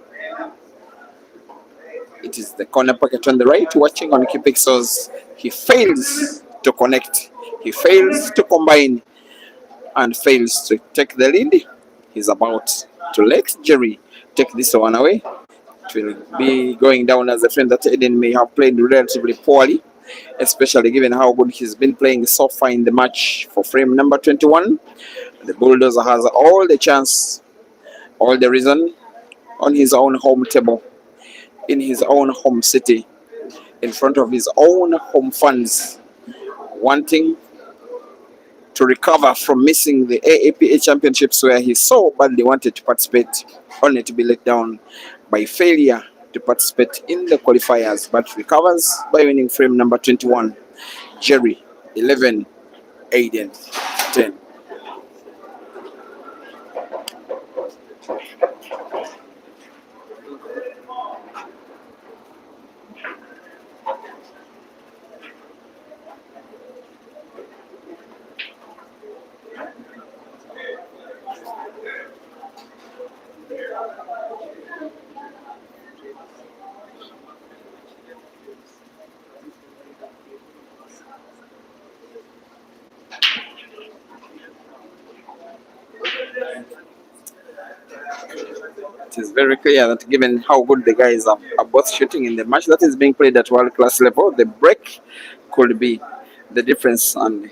It is the corner pocket on the right, watching on Q pixels. He fails to connect, he fails to combine, and fails to take the lead. He's about to let Jerry take this one away. It will be going down as a friend that ADEN may have played relatively poorly, especially given how good he's been playing so far in the match. For frame number 21, the Bulldozer has all the chance, all the reason, on his own home table, in his own home city, in front of his own home fans, wanting to recover from missing the AAPA championships where he so badly wanted to participate, only to be let down by failure to participate in the qualifiers, but recovers by winning frame number 21. Jerry 11, ADEN 10. It is very clear that given how good the guys are both shooting in the match that is being played at world-class level, the break could be the difference. And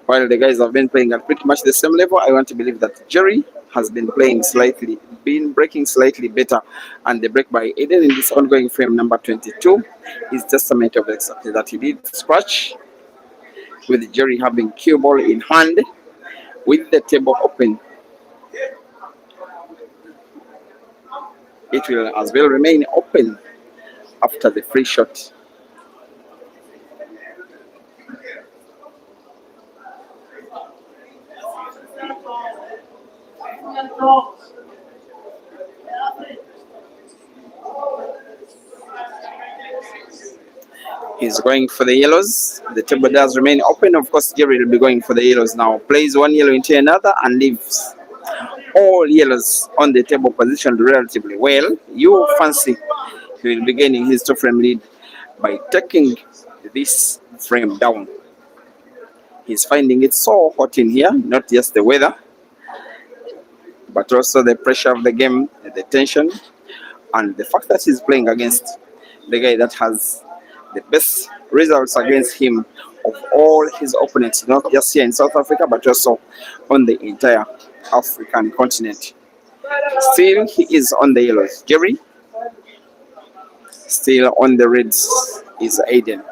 while the guys have been playing at pretty much the same level, I want to believe that Jerry has been breaking slightly better. And the break by ADEN in this ongoing frame number 22 is testament of exactly that. He did scratch with Jerry having cue ball in hand with the table open. It will as well remain open after the free shot. He's going for the yellows. The table does remain open. Of course, Jerry will be going for the yellows now. Plays one yellow into another and leaves all yellows on the table positioned relatively well. You fancy he will be gaining his 2-frame lead by taking this frame down. He's finding it so hot in here, not just the weather, but also the pressure of the game, the tension, and the fact that he's playing against the guy that has the best results against him of all his opponents, not just here in South Africa, but also on the entire African continent. Still, he is on the yellows. Jerry, still on the reds, is ADEN.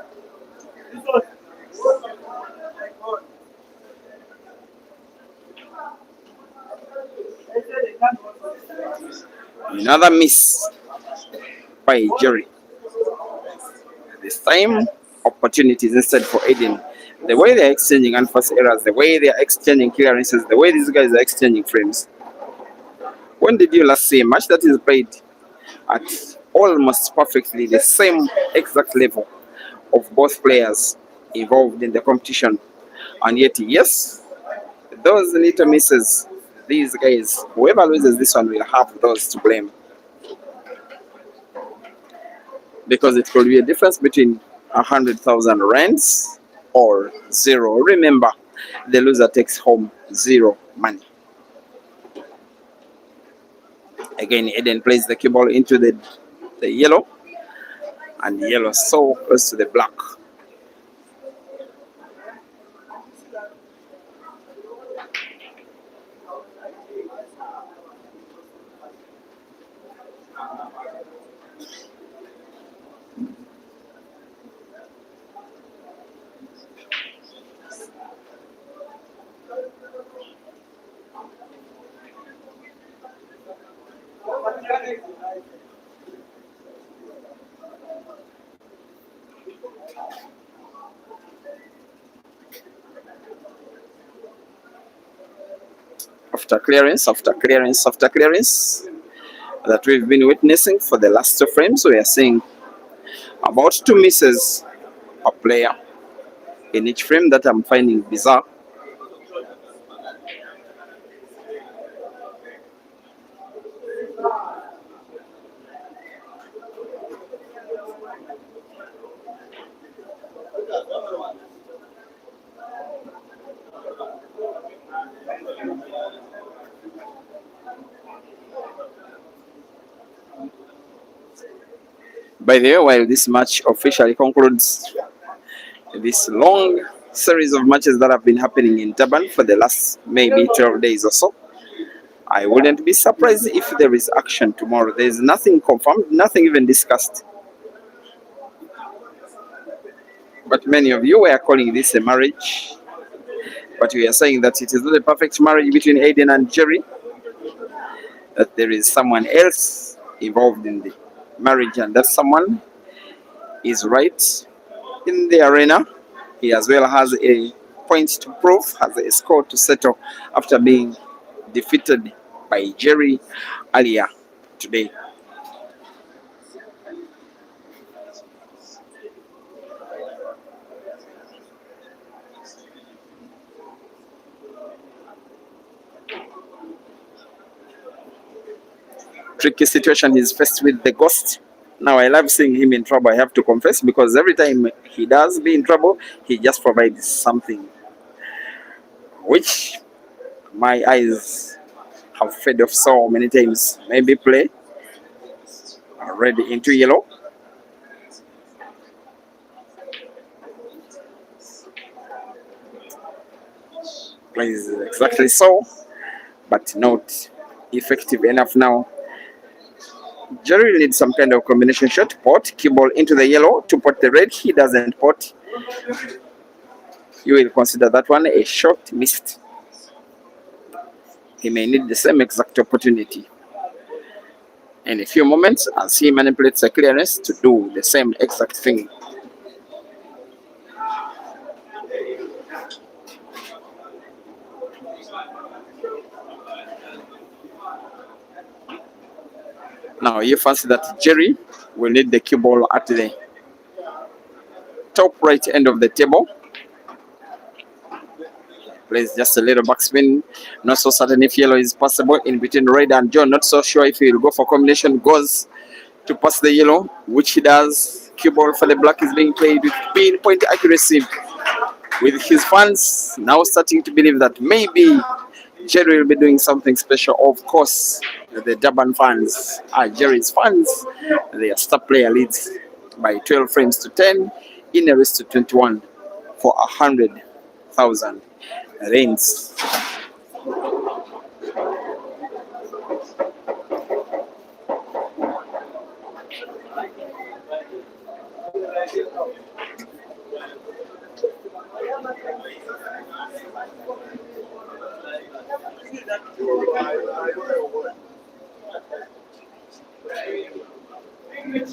Another miss by Jerry. The same opportunities instead for ADEN. The way they're exchanging unforced errors, the way they're exchanging clearances, the way these guys are exchanging frames. When did you last see a match that is played at almost perfectly the same exact level of both players involved in the competition? And yet, yes, those little misses, these guys, whoever loses this one will have those to blame. Because it could be a difference between 100,000 rands or zero. Remember, the loser takes home zero money. Again, Eden plays the cue ball into the yellow, and the yellow so close to the black. After clearance, after clearance, after clearance that we've been witnessing for the last two frames, we are seeing about two misses a player in each frame that I'm finding bizarre. By the way, while this match officially concludes this long series of matches that have been happening in Durban for the last maybe 12 days or so, I wouldn't be surprised if there is action tomorrow. There is nothing confirmed, nothing even discussed. But many of you were calling this a marriage. But we are saying that it is not a perfect marriage between Aiden and Jerry, that there is someone else involved in the marriage, and that someone is right in the arena. He as well has a point to prove, has a score to settle after being defeated by Jerry earlier today. Tricky situation he's faced with the ghost. Now I love seeing him in trouble, I have to confess, because every time he does be in trouble, he just provides something which my eyes have fed off so many times. Maybe play red into yellow. Plays exactly so, but not effective enough now. Jerry needs some kind of combination shot. Pot, cue ball into the yellow to pot the red. He doesn't pot. You will consider that one a shot missed. He may need the same exact opportunity in a few moments as he manipulates the clearance to do the same exact thing. Now you fancy that Jerry will need the cue ball at the top right end of the table. Plays just a little backspin. Not so certain if yellow is possible in between red and John. Not so sure if he will go for combination. Goes to pass the yellow, which he does. Cue ball for the black is being played with pinpoint accuracy. With his fans now starting to believe that maybe Jerry will be doing something special. Of course, the Durban fans are Jerry's fans. Their star player leads by 12 frames to 10 in a race to 21 for 100,000 rands. You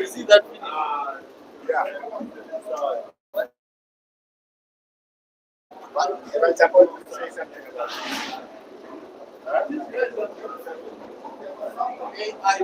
see that video? AI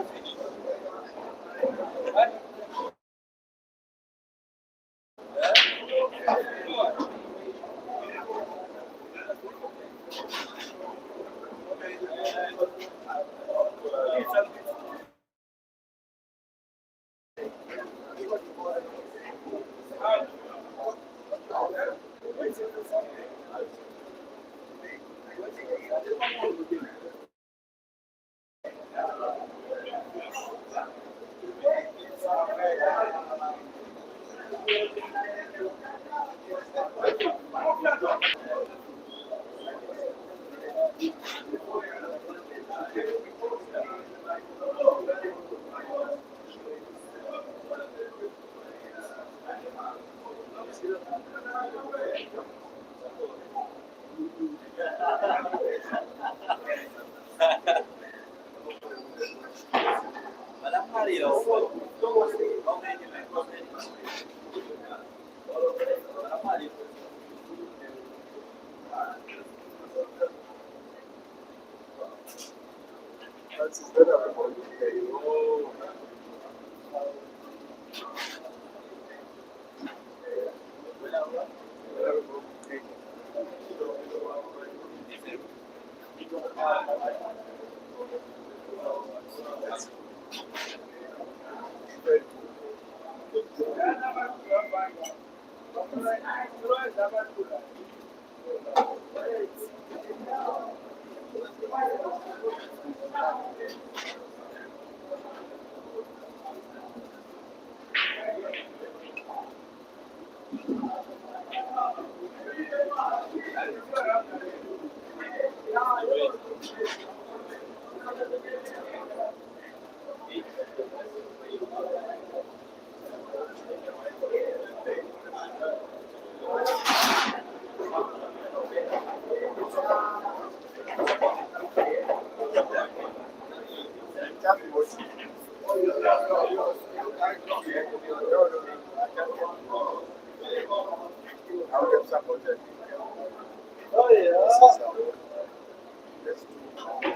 video.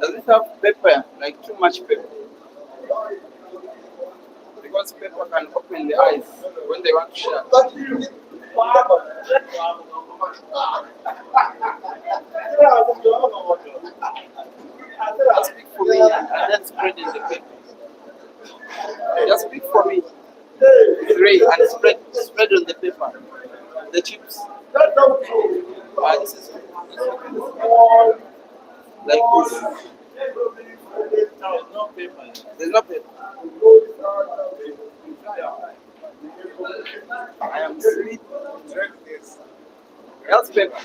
Does it have pepper? Like too much pepper? Because pepper can open the eyes when they want to shut. Just speak for me and then spread in the pepper. Just speak for me. 3 and spread on the paper. The chips. This is like this. There's no paper. I am sweet. Else paper.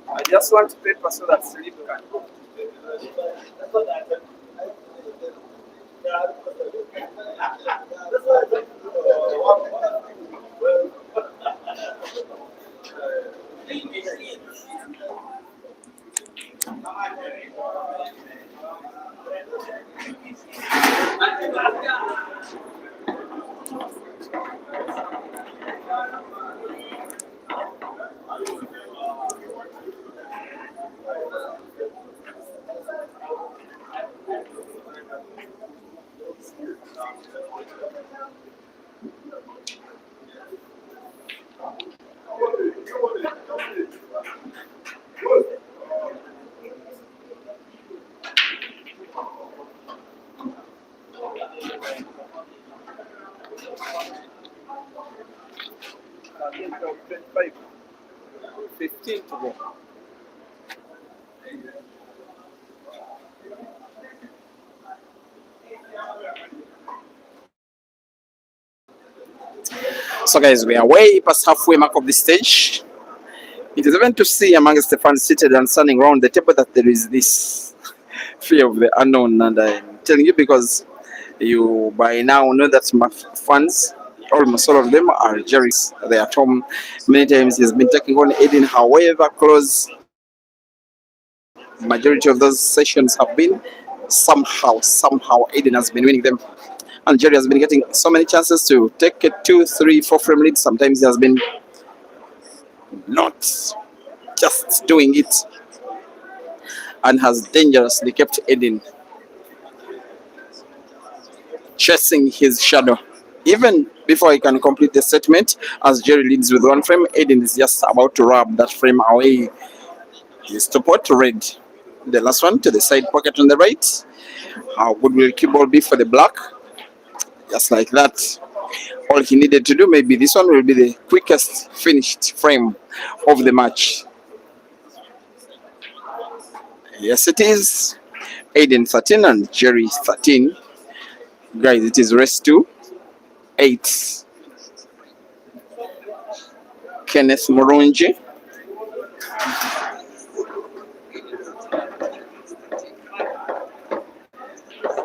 I just want paper so that sleep can go. Five, 15 to go. So guys, we are way past halfway mark of the stage. It is event to see amongst the fans seated and standing around the table that there is this fear of the unknown, and I'm telling you because you by now know that my fans, almost all of them, are Jerry's. They are at home. Many times he's been taking on ADEN, however close majority of those sessions have been, somehow ADEN has been winning them. And Jerry has been getting so many chances to take a 2, 3, 4 frame lead. Sometimes he has been not just doing it and has dangerously kept Aden chasing his shadow. Even before he can complete the statement, as Jerry leads with 1 frame, Aden is just about to rub that frame away. His support to red. The last one to the side pocket on the right. How good will cue ball be for the black? Just like that. All he needed to do, maybe this one will be the quickest finished frame of the match. Yes, it is. Aden 13 and Jerry 13. Guys, it is race 2. 8. Kenneth Murungi.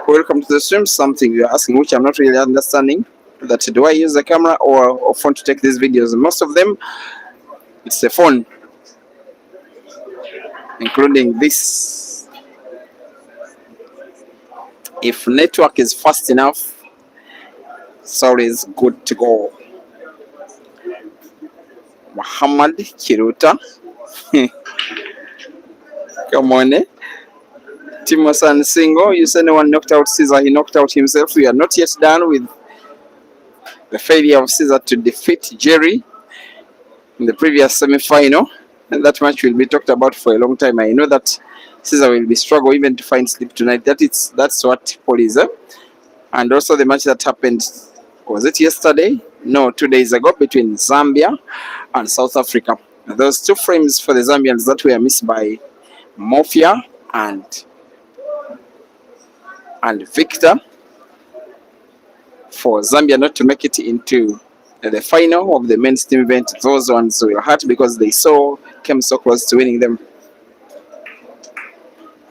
Welcome to the stream. Something you're asking which I'm not really understanding. That do I use the camera or phone to take these videos? Most of them, it's the phone, including this. If network is fast enough, Saudi is good to go. Muhammad Kiruta. Come on, eh? Timosan Singo, you said no one knocked out Caesar, he knocked out himself. We are not yet done with the failure of Caesar to defeat Jerry in the previous semi-final. And that match will be talked about for a long time. I know that Caesar will be struggling even to find sleep tonight. That's what Paul is. And also the match that happened, was it yesterday? No, 2 days ago, between Zambia and South Africa. Those 2 frames for the Zambians that were missed by Mafia and Victor, for Zambia not to make it into the final of the men's team event. Those ones were hurt because they came so close to winning them.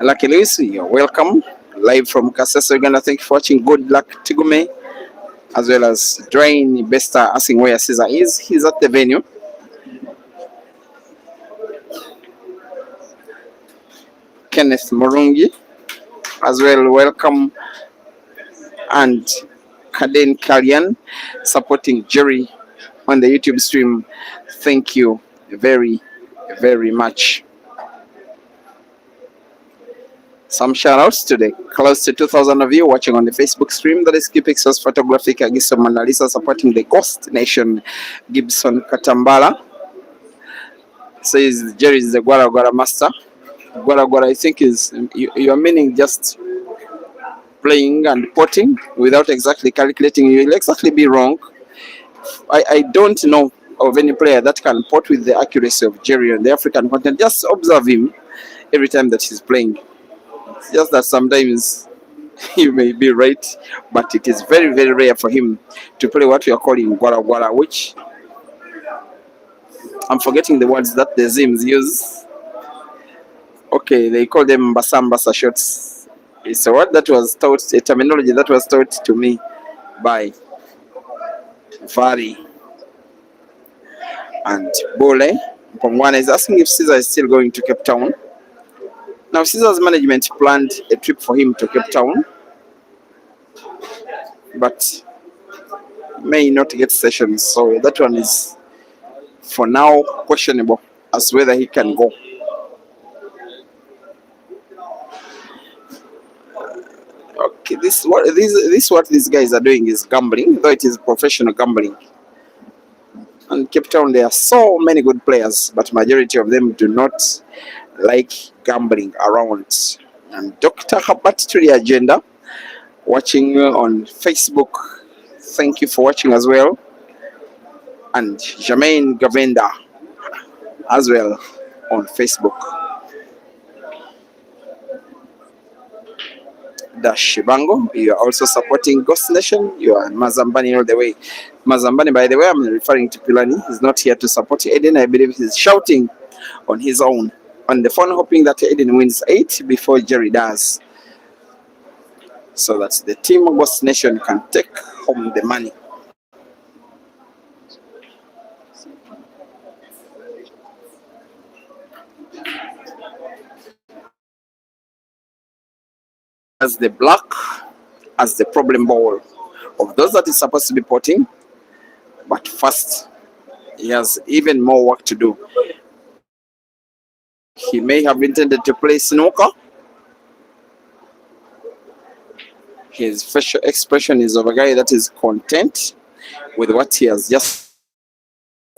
Lucky Lewis, you're welcome. Live from Kasese, Uganda. Thank you for watching. Good luck, Tigume. As well as Drain Besta asking where Caesar is. He's at the venue. Kenneth Murungi as well, welcome. And Kaden Kalyan supporting Jerry on the YouTube stream. Thank you very, very much. Some shout outs to the close to 2,000 of you watching on the Facebook stream. That is Kipixos Photographic Agiso Manalisa supporting the Ghost Nation. Gibson Katambala says Jerry is the Gwara Gwara master. Gwara Gwara, I think, is you are meaning just playing and potting without exactly calculating. You will exactly be wrong. I don't know of any player that can pot with the accuracy of Jerry on the African continent. Just observe him every time that he's playing. It's just that sometimes you may be right, but it is very, very rare for him to play what we are calling Gwara Gwara, which I'm forgetting the words that the Zims use. Okay, they call them Mbasa shots. It's a word that was taught, a terminology that was taught to me by Fari and Bole. Pongwana is asking if Caesar is still going to Cape Town. Now, Caesar's management planned a trip for him to Cape Town, but may not get sessions. So that one is, for now, questionable as whether he can go. Okay, this what these guys are doing is gambling, though it is professional gambling. And Cape Town, there are so many good players, but majority of them do not like gambling around. And Dr. Habat to the agenda, watching on Facebook. Thank you for watching as well. And Jermaine Gavenda as well on Facebook. Shibango, you are also supporting Ghost Nation. You are Mazambani all the way. Mazambani, by the way, I'm referring to Pilani. He's not here to support Aden. I believe he's shouting on his own on the phone, hoping that Aden wins 8 before Jerry does, so that the team of Ghost Nation can take home the money. As the black as the problem ball of those that is supposed to be potting. But first, he has even more work to do. He may have intended to play snooker. His facial expression is of a guy that is content with what he has just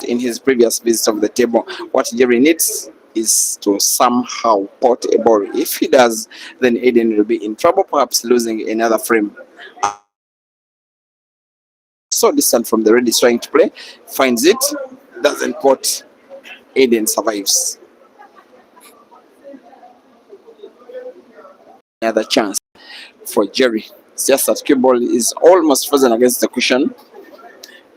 in his previous visit of the table. What Jerry needs is to somehow pot a ball. If he does, then ADEN will be in trouble, perhaps losing another frame. So distant from the red is trying to play, finds it, doesn't pot, ADEN survives. Another chance for Jerry. It's just that cue ball is almost frozen against the cushion.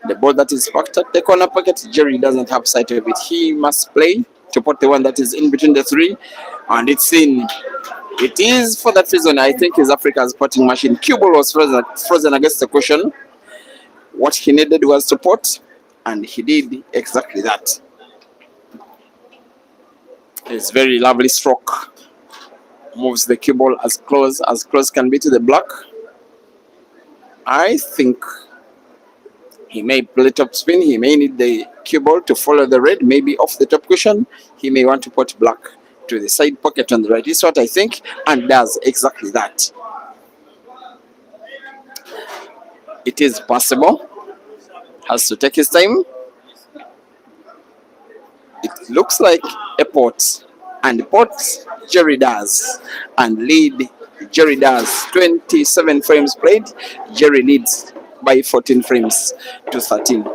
The ball that is parked at the corner pocket, Jerry doesn't have sight of it. He must play to put the one that is in between the three, and it's in. It is for that reason I think is Africa's potting machine. Cue ball was frozen against the cushion. What he needed was to pot, and he did exactly that. It's very lovely stroke. Moves the cue ball as close can be to the black. I think he may play top spin. He may need the cue ball to follow the red, maybe off the top cushion. He may want to put black to the side pocket on the right. This is what I think, and does exactly that. It is possible. Has to take his time. It looks like a pot, and pot Jerry does, and lead Jerry does. 27 frames played. Jerry leads by 14 frames to 13.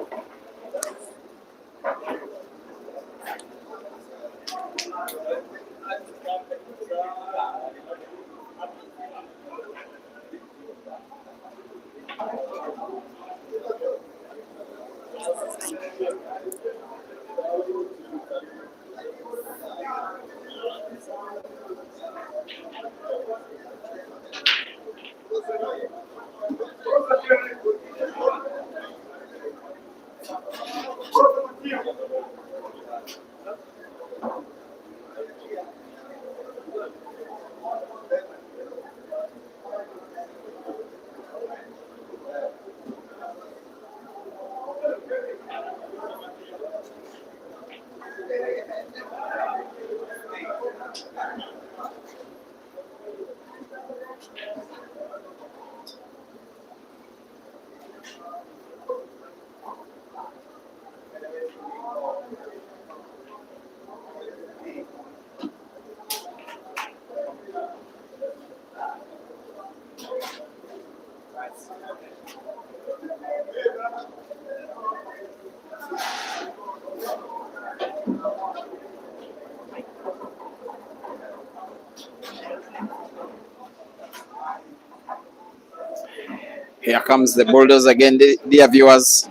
Here comes the bulldozer again, dear viewers.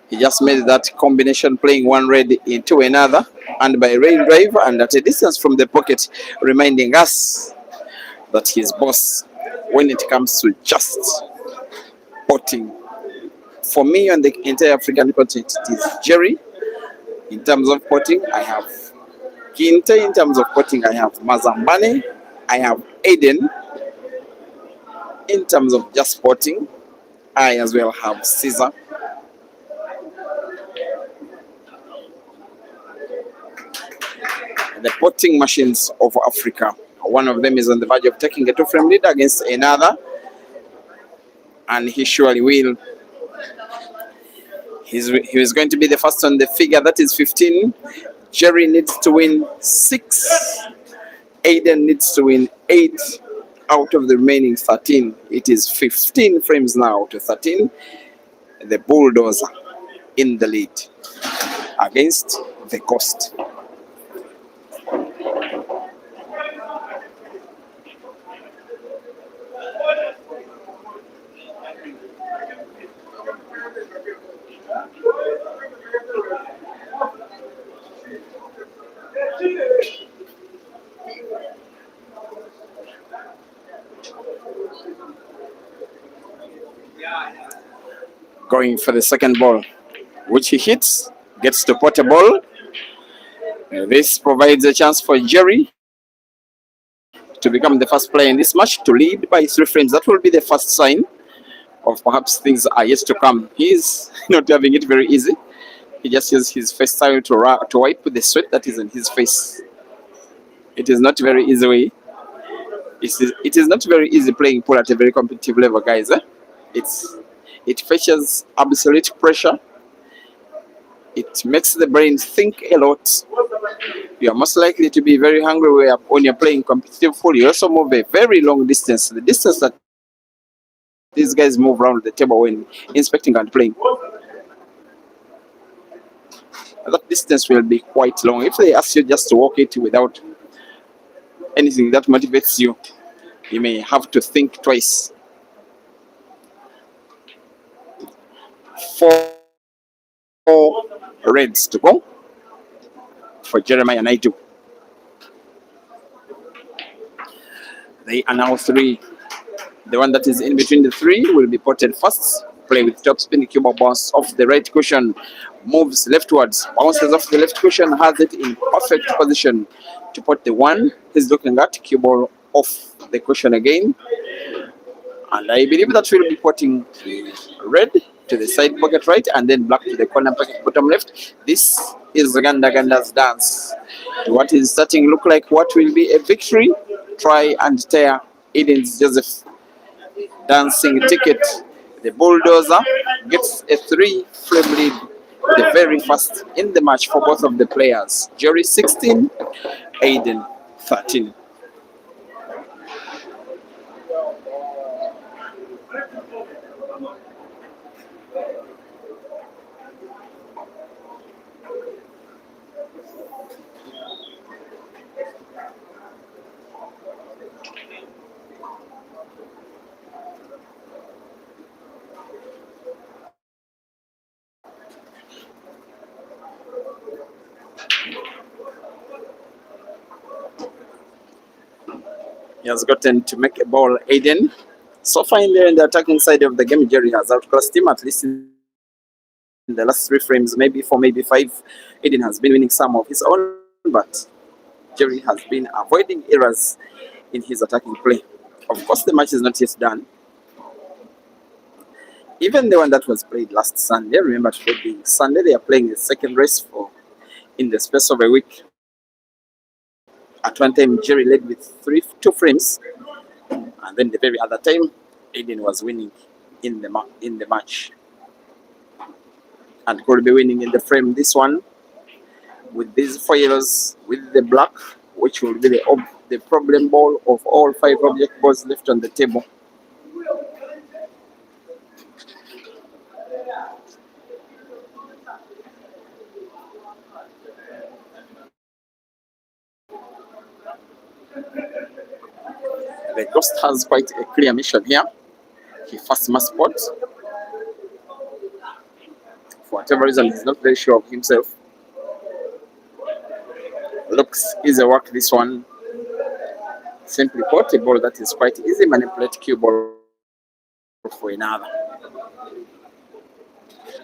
He just made that combination, playing one red into another, and by rail drive and at a distance from the pocket, reminding us that he's boss when it comes to just potting. For me, on the entire African continent, it is Jerry. In terms of potting, I have Kinte. In terms of potting, I have Mazambane. I have ADEN. In terms of just potting, I as well have Caesar. The potting machines of Africa. One of them is on the verge of taking a two-frame lead against another, and he surely will. He is going to be the first on the figure, that is 15. Jerry needs to win 6. ADEN needs to win 8 out of the remaining 13. It is 15 frames now to 13. The bulldozer in the lead against the coast. Going for the second ball, which he hits, gets to pot a ball. This provides a chance for Jerry to become the first player in this match to lead by 3 frames. That will be the first sign of perhaps things are yet to come. He's not having it very easy. He just uses his face towel to wipe the sweat that is on his face. It is not very easy way. It is not very easy playing pool at a very competitive level, guys. It features absolute pressure. It makes the brain think a lot. You are most likely to be very hungry when you're playing competitive pool. You also move a very long distance. The distance that these guys move around the table when inspecting and playing. That distance will be quite long. If they ask you just to walk it without anything that motivates you, you may have to think twice. 4 reds to go for Jeremiah Naidu. They are now 3. The one that is in between the 3 will be potted first. Play with top spin, cue ball bounce off the right cushion, moves leftwards, bounces off the left cushion, has it in perfect position to pot the 1 he's looking at. Cue ball off the cushion again, and I believe that will be potting red to the side pocket right and then black to the corner pocket bottom left. This is Ganda's dance to what is starting look like what will be a victory. Try and tear Eden's Joseph dancing ticket. The bulldozer gets a 3-frame lead, the very first in the match for both of the players. Jerry 16, Aiden 13. He has gotten to make a ball, Aiden. So far in the attacking side of the game, Jerry has outclassed him, at least in the last 3 frames, maybe 4, maybe 5. Aiden has been winning some of his own, but Jerry has been avoiding errors in his attacking play. Of course, the match is not yet done. Even the one that was played last Sunday, remember today being Sunday, they are playing the second race in the space of a week. At one time, Jerry led with 2 frames, and then the very other time, Aiden was winning in the match, and could be winning in the frame. This one, with these 4 yellows, with the black, which will be the problem ball of all 5 object balls left on the table. The Ghost has quite a clear mission here. He first must spot. For whatever reason, he's not very sure of himself. Looks easy work, this one. Simply pot a ball that is quite easy, manipulate cue ball for another.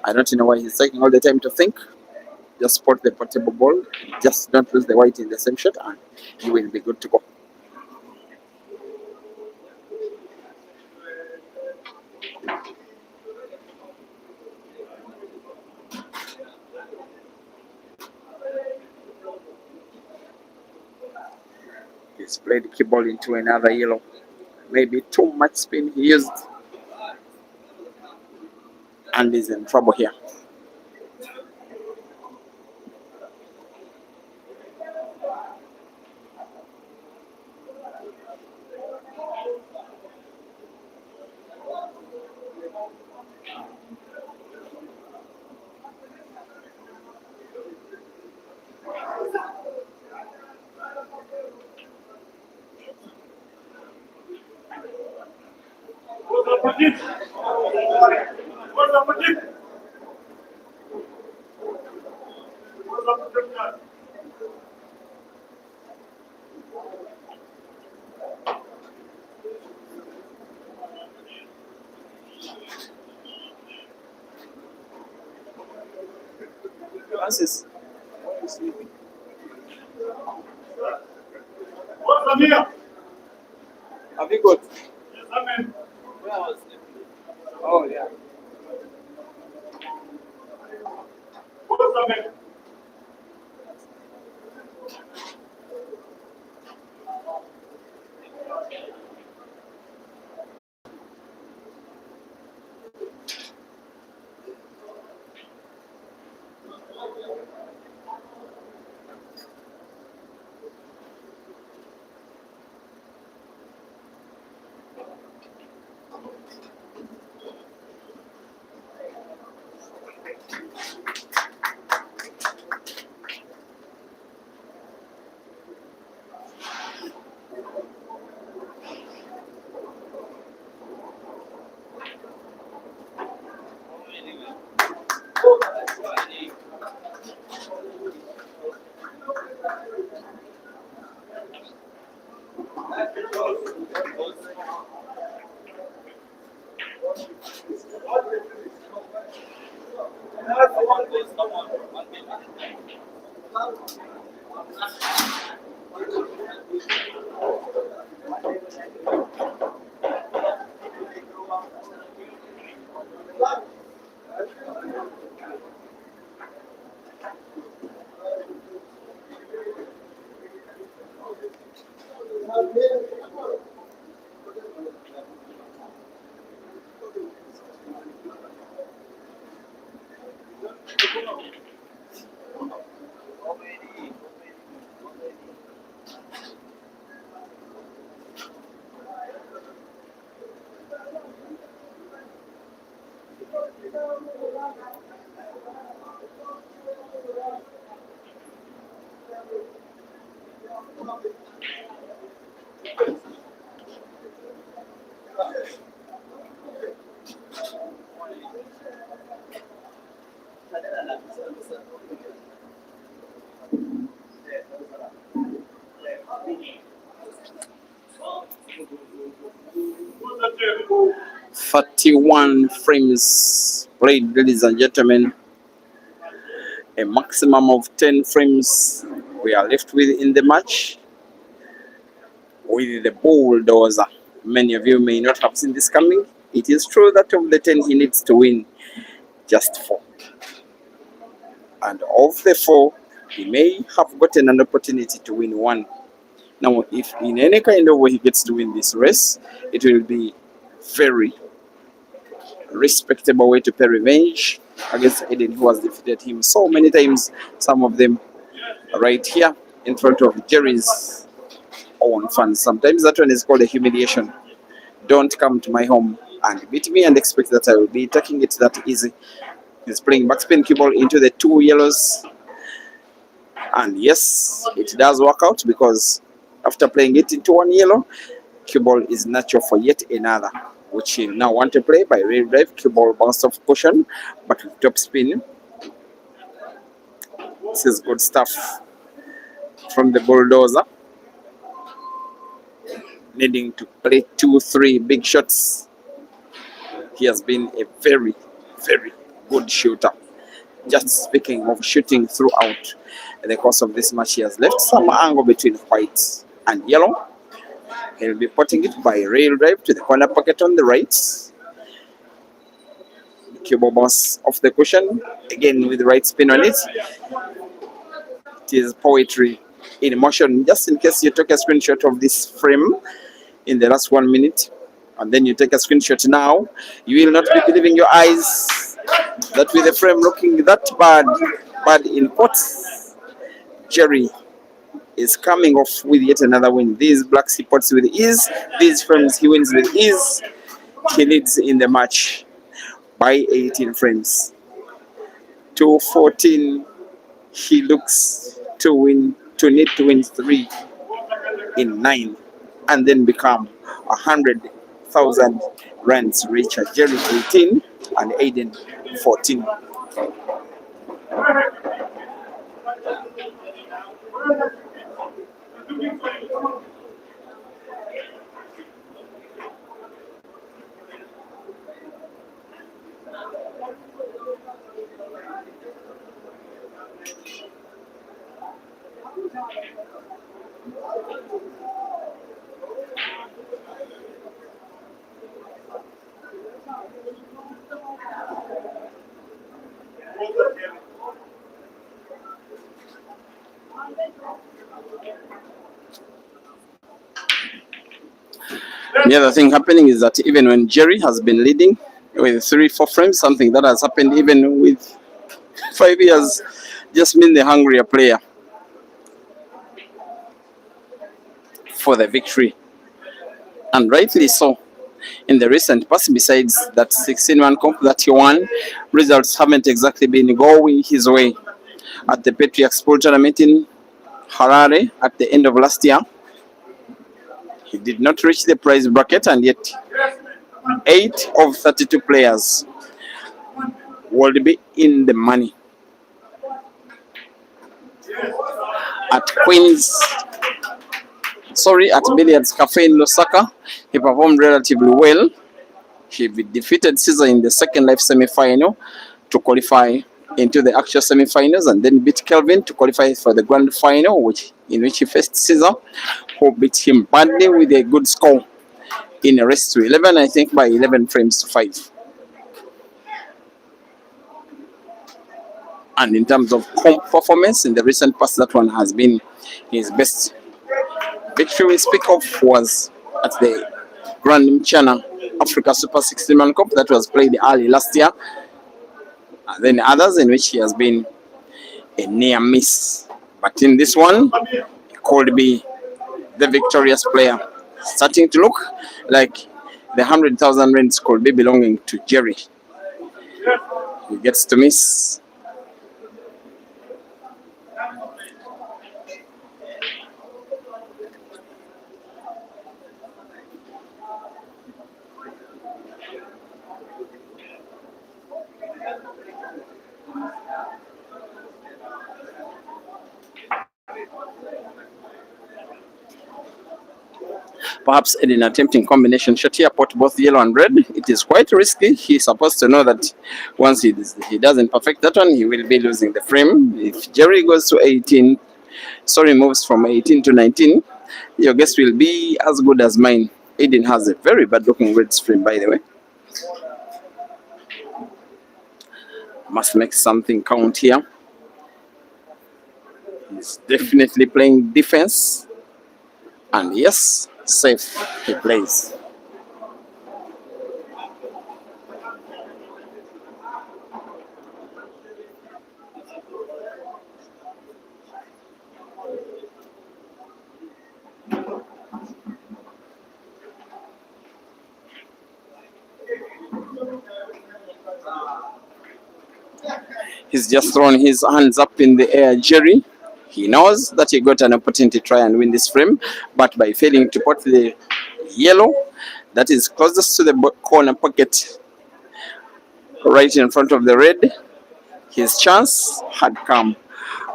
I don't know why he's taking all the time to think. Just spot the potable ball. Just don't lose the white in the same shot, and you will be good to go. He's played the cue ball into another yellow. Maybe too much spin he used, and he's in trouble here. Francis, why are you sleeping? What's here? Have you got? Yes, I'm in. Where was it? Oh, yeah. Who's the two? 31 frames played, ladies and gentlemen. A maximum of 10 frames we are left with in the match with the bulldozer. Many of you may not have seen this coming. It is true that of the 10 he needs to win just 4. And of the 4, he may have gotten an opportunity to win 1. Now, if in any kind of way he gets to win this race, it will be very respectable way to pay revenge against Aden, who has defeated him so many times, some of them right here in front of Jerry's own fans. Sometimes that one is called a humiliation. Don't come to my home and beat me and expect that I will be taking it that easy. He's playing backspin cue ball into the 2 yellows. And yes, it does work out, because after playing it into 1 yellow, cue ball is natural for yet another, which he now want to play by rail drive. Cue ball bounce off cushion, but with top spin. This is good stuff from the bulldozer. Needing to play 2-3 big shots. He has been a very, very good shooter. Just speaking of shooting throughout the course of this match, he has left some angle between white and yellow. He'll be putting it by rail drive to the corner pocket on the right. Cue ball bounce off the cushion, again with the right spin on it. It is poetry in motion. Just in case you took a screenshot of this frame in the last 1 minute, and then you take a screenshot now, you will not be believing your eyes that with the frame looking that bad in quotes, Jerry is coming off with yet another win. These blacks he puts with ease, these frames he wins with ease. He leads in the match by 18 frames. 2-14, he looks to need to win 3 in 9, and then become 100,000 rands richer. Jerry 18 and Aden 14. The other thing happening is that even when Jerry has been leading with 3-4 frames, something that has happened even with 5 years, just mean the hungrier player for the victory. And rightly so. In the recent past, besides that 16-man comp that he won, results haven't exactly been going his way. At the Patriarchs Pool tournament in Harare at the end of last year, he did not reach the prize bracket, and yet 8 of 32 players would be in the money. At Billiards Cafe in Lusaka, he performed relatively well. He defeated Caesar in the second life semi-final to qualify into the actual semi-finals, and then beat Kelvin to qualify for the grand final, in which he faced Caesar, who beat him badly with a good score in a race to 11, I think by 11 frames to 5. And in terms of comp performance, in the recent past, that one has been his best. Victory we speak of was at the Grand Mchana Africa Super 16-man Cup that was played early last year. And then others in which he has been a near miss. But in this one, he could be the victorious player. Starting to look like the 100,000 rands could be belonging to Jerry. He gets to miss. Perhaps ADEN attempting combination shot here, put both yellow and red. It is quite risky. He's supposed to know that once he doesn't perfect that one, he will be losing the frame. If Jerry goes to 18, moves from 18 to 19, your guess will be as good as mine. ADEN has a very bad looking red frame, by the way. Must make something count here. He's definitely playing defense. And yes, safe he plays. He's just thrown his hands up in the air, Jerry. He knows that he got an opportunity to try and win this frame, but by failing to put the yellow that is closest to the corner pocket right in front of the red, his chance had come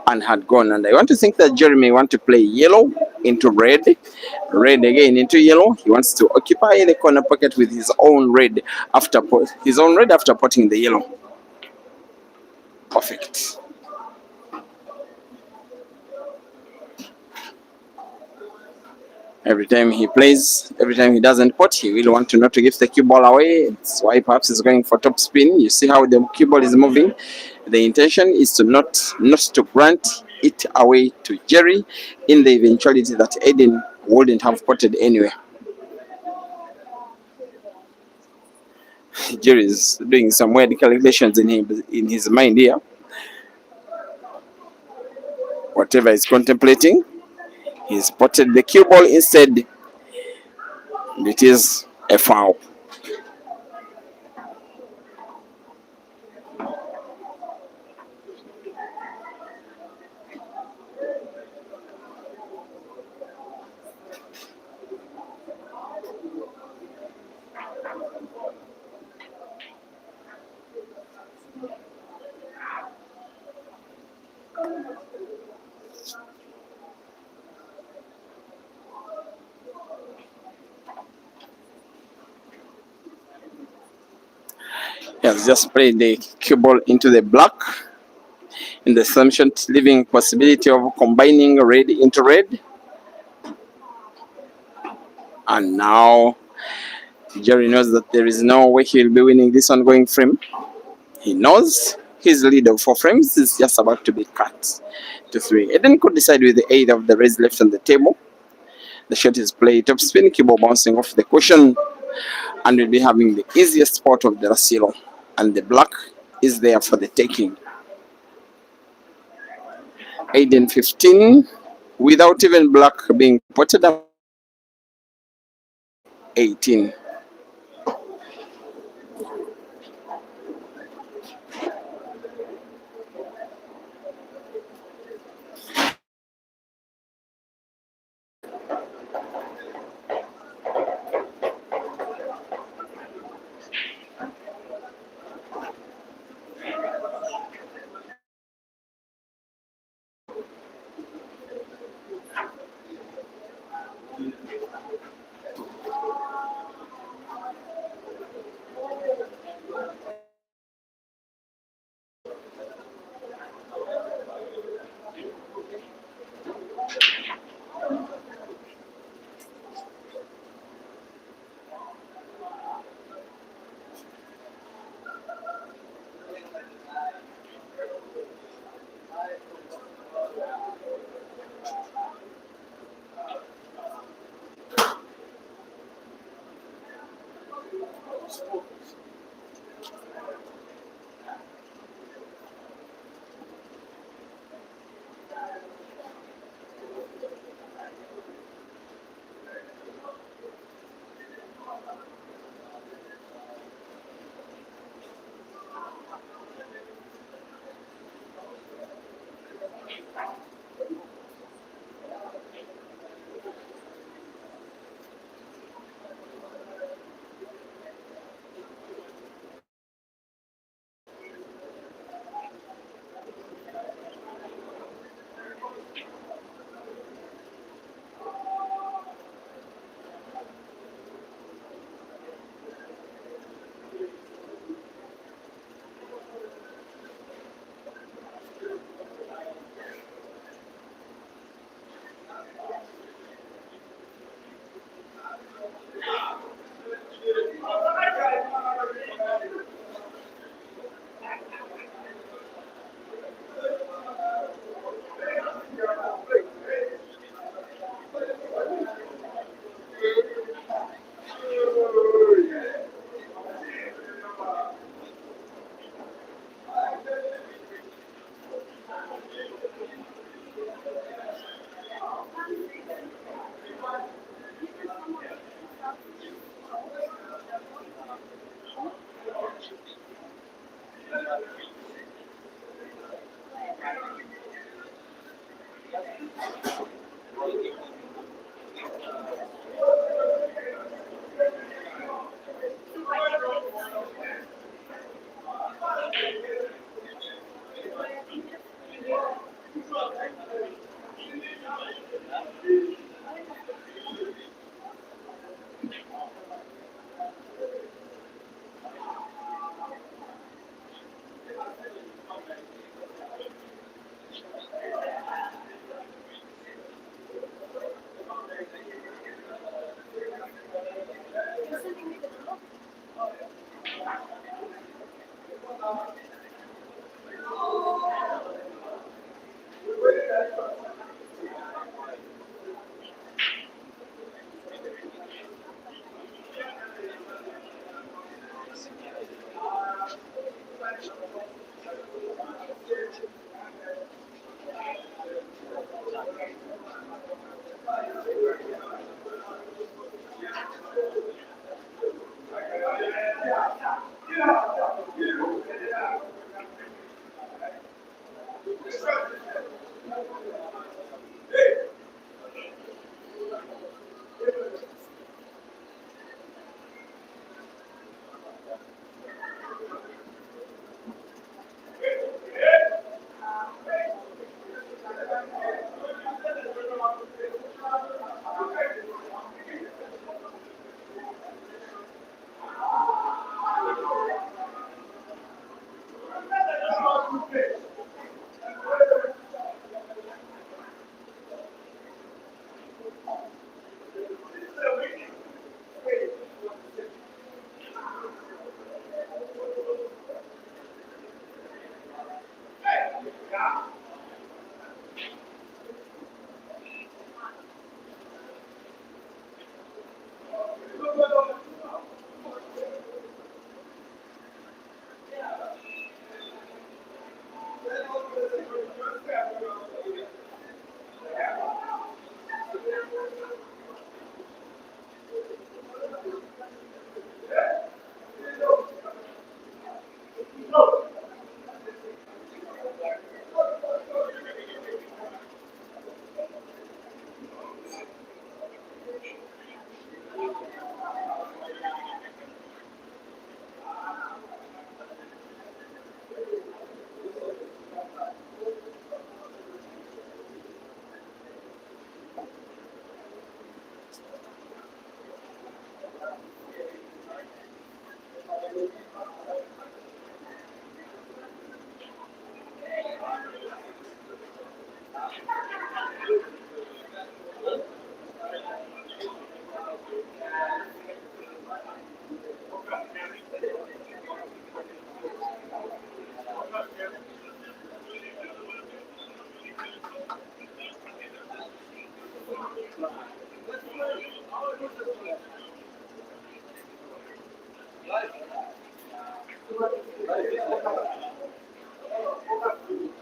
and had gone. And I want to think that Jerry may want to play yellow into red, red again into yellow. He wants to occupy the corner pocket with his own red after putting the yellow. Perfect. Every time he plays, every time he doesn't pot, he will want to not to give the cue ball away. That's why perhaps he's going for top spin. You see how the cue ball is moving. The intention is to not to grant it away to Jerry in the eventuality that ADEN wouldn't have potted anyway. Jerry is doing some weird calculations in his mind here. Whatever he's contemplating, he's potted the cue ball instead. It is a foul. He has just played the cue ball into the black in the assumption, leaving possibility of combining red into red. And now Jerry knows that there is no way he will be winning this ongoing frame. He knows His lead of 4 frames is just about to be cut to 3. Eden could decide with the aid of the raise left on the table. The shot is played top spin, keyboard bouncing off the cushion, and will be having the easiest spot of the Rasilo. And the black is there for the taking. Aiden 15, without even black being potted up. 18.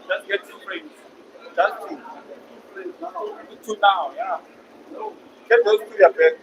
Just get 2 frames. Just two. Two now, yeah. Get those two there, back.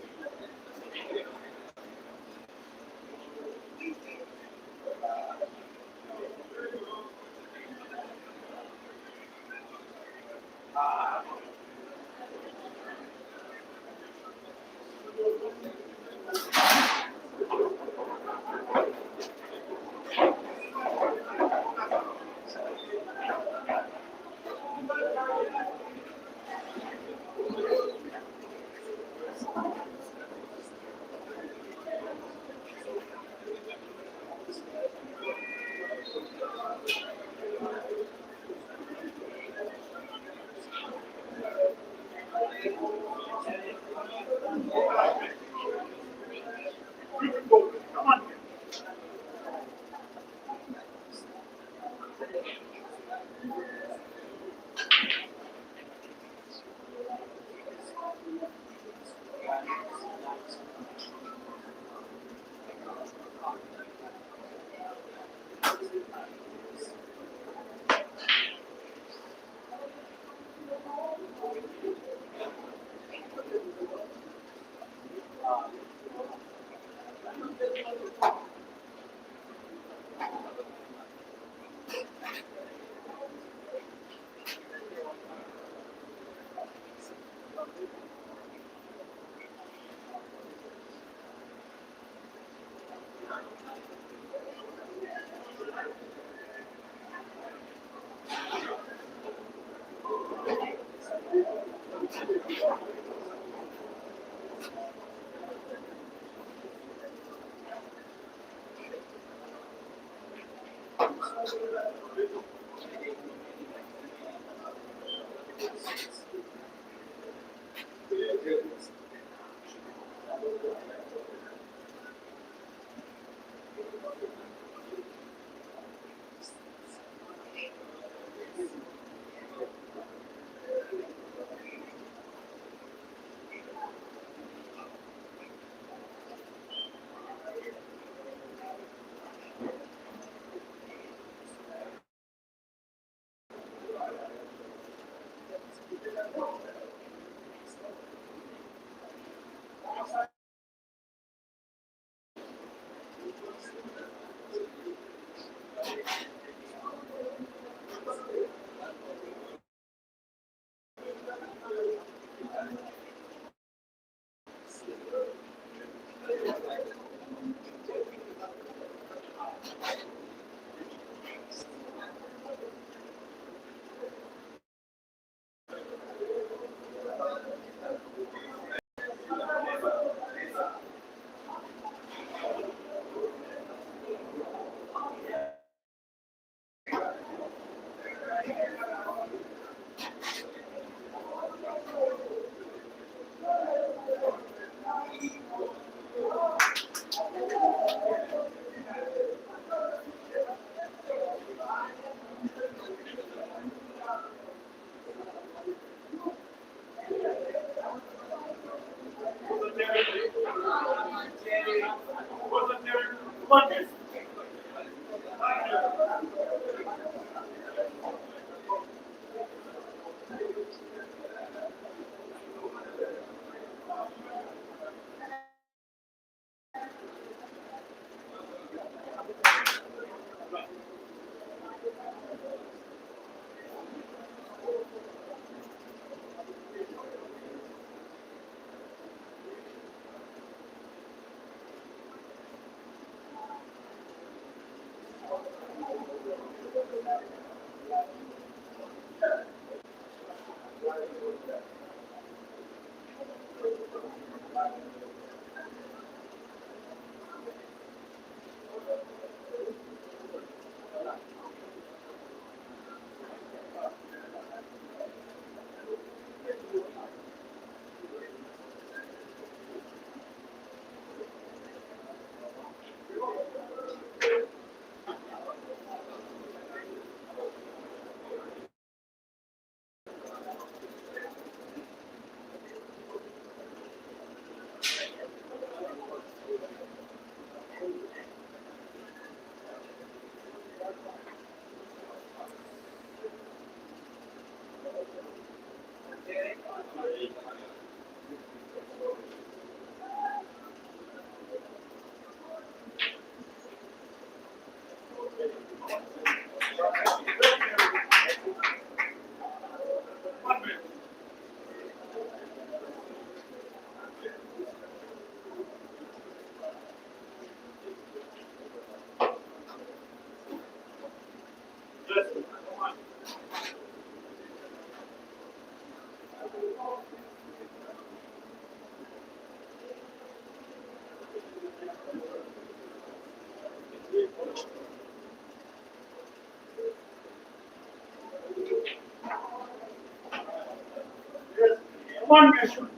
One mission.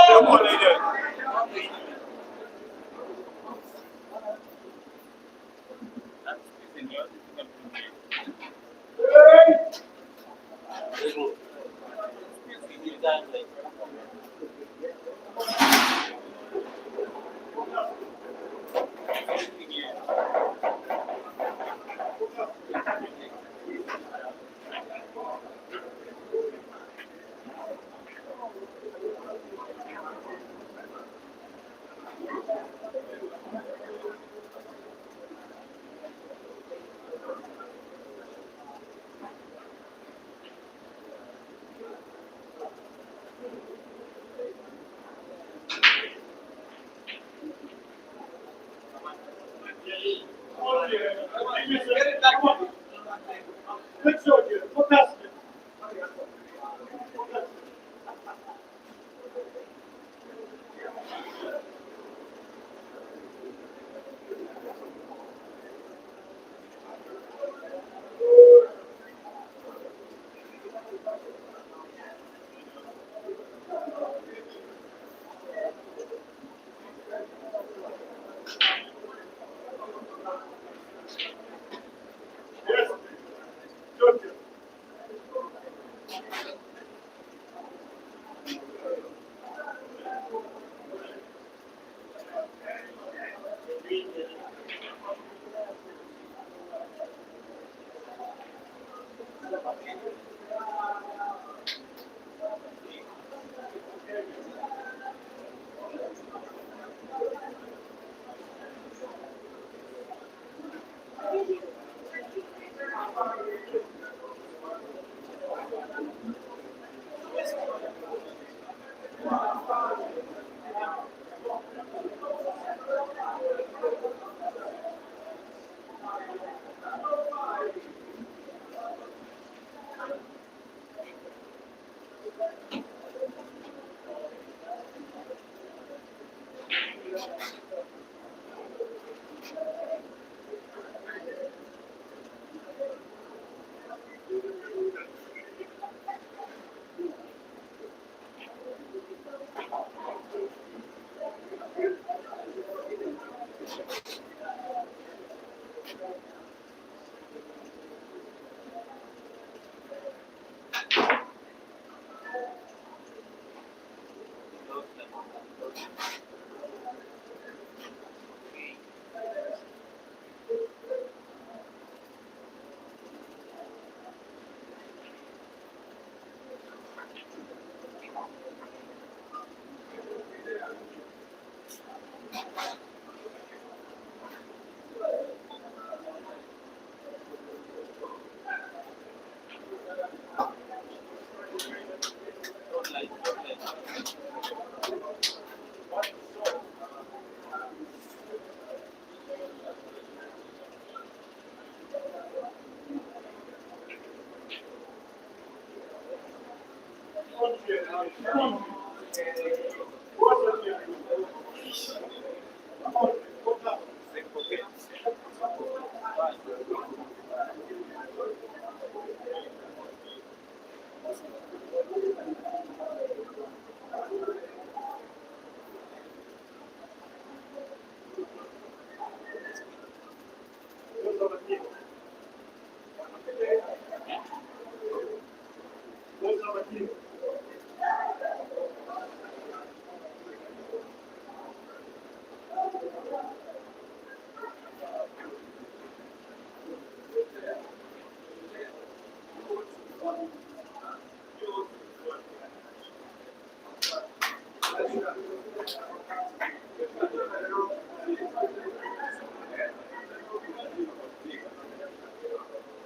Come on, lady.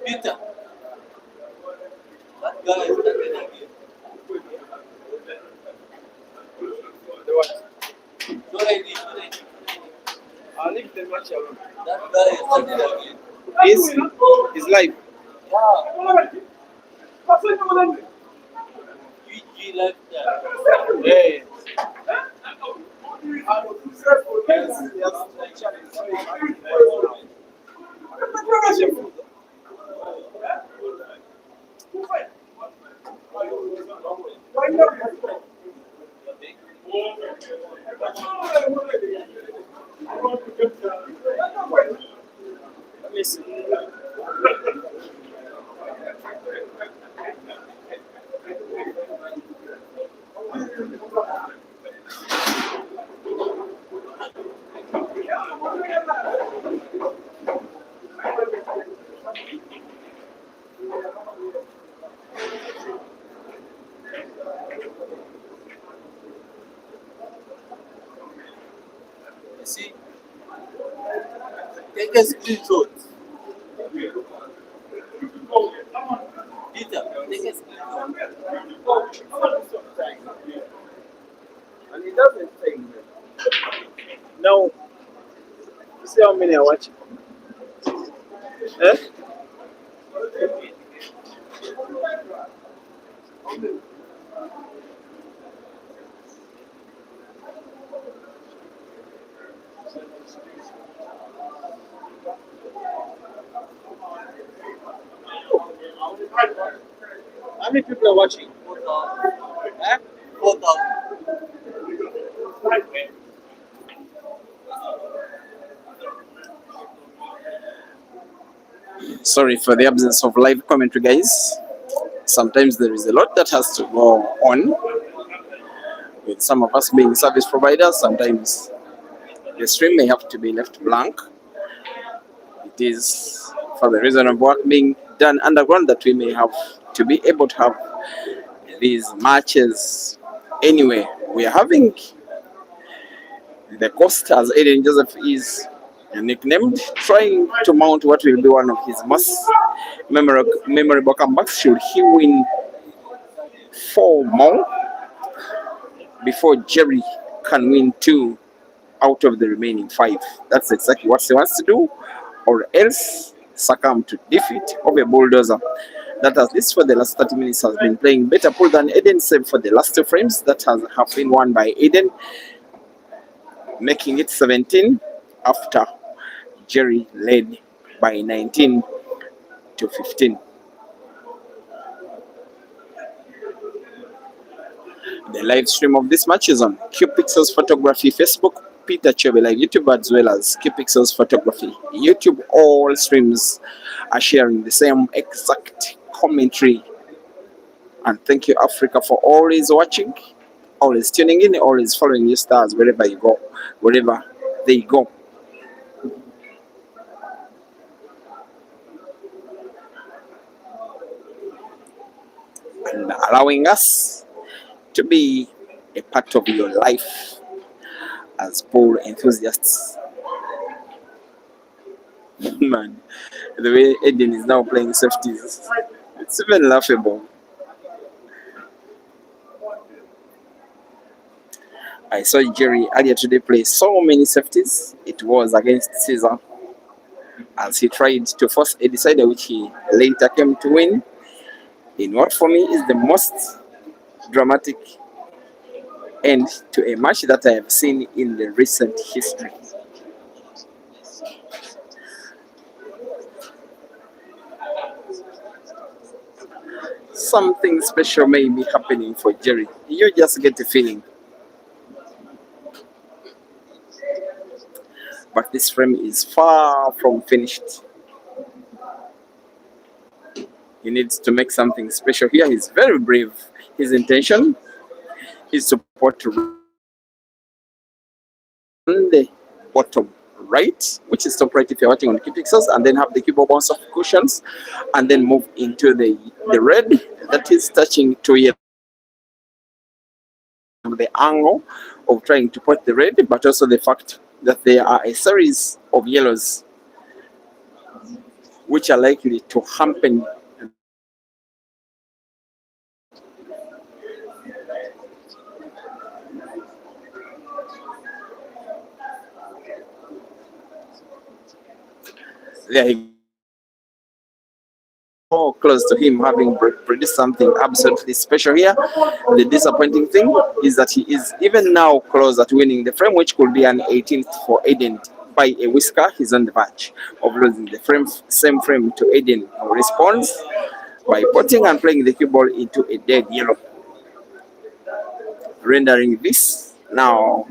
Peter, that guy is started again. The what? Don't I need, don't I need. I'll leave the match alone. That guy is started again. Is live. Yeah. GG like that. Yeah. Let me see. You see, take a screenshot. Peter, take a screenshot. And it doesn't take them. No. You see how many are watching? Eh? How many people are watching? 4,000. Eh? 4,000. Sorry for the absence of live commentary, guys. Sometimes there is a lot that has to go on with some of us being service providers. Sometimes the stream may have to be left blank. It is for the reason of work being done underground that we may have to be able to have these matches. Anyway, we are having the coast, as ADEN Joseph is nicknamed, trying to mount what will be one of his most memorable comebacks should he win 4 more before Jerry can win 2 out of the remaining 5. That's exactly what he wants to do, or else succumb to defeat of a bulldozer that, at least for the last 30 minutes, has been playing better pool than ADEN, save for the last 2 frames that have been won by ADEN, making it 17 after Jerry led by 19 to 15. The live stream of this match is on QPixels Photography Facebook, Peter Chebe Live YouTube, as well as QPixels Photography YouTube. All streams are sharing the same exact commentary. And thank you, Africa, for always watching, always tuning in, always following your stars wherever you go, wherever they go. And allowing us to be a part of your life as pool enthusiasts. Man, the way ADEN is now playing safeties, it's even laughable. I saw Jerry earlier today play so many safeties. It was against Caesar, as he tried to force a decider, which he later came to win in what for me is the most dramatic end to a match that I have seen in the recent history. Something special may be happening for Jerry. You just get a feeling. But this frame is far from finished. He needs to make something special here. He's very brave. His intention is to put on the bottom right, which is top right if you're watching on key pixels, and then have the keyboard bounce off cushions, and then move into the red that is touching to yellow. The angle of trying to put the red, but also the fact that there are a series of yellows which are likely to hamper there he go, close to him, having produced something absolutely special here. The disappointing thing is that he is even now close at winning the frame, which could be an 18th for ADEN. By a whisker, he's on the verge of losing the same frame to ADEN, who responds by putting and playing the cue ball into a dead yellow, rendering this now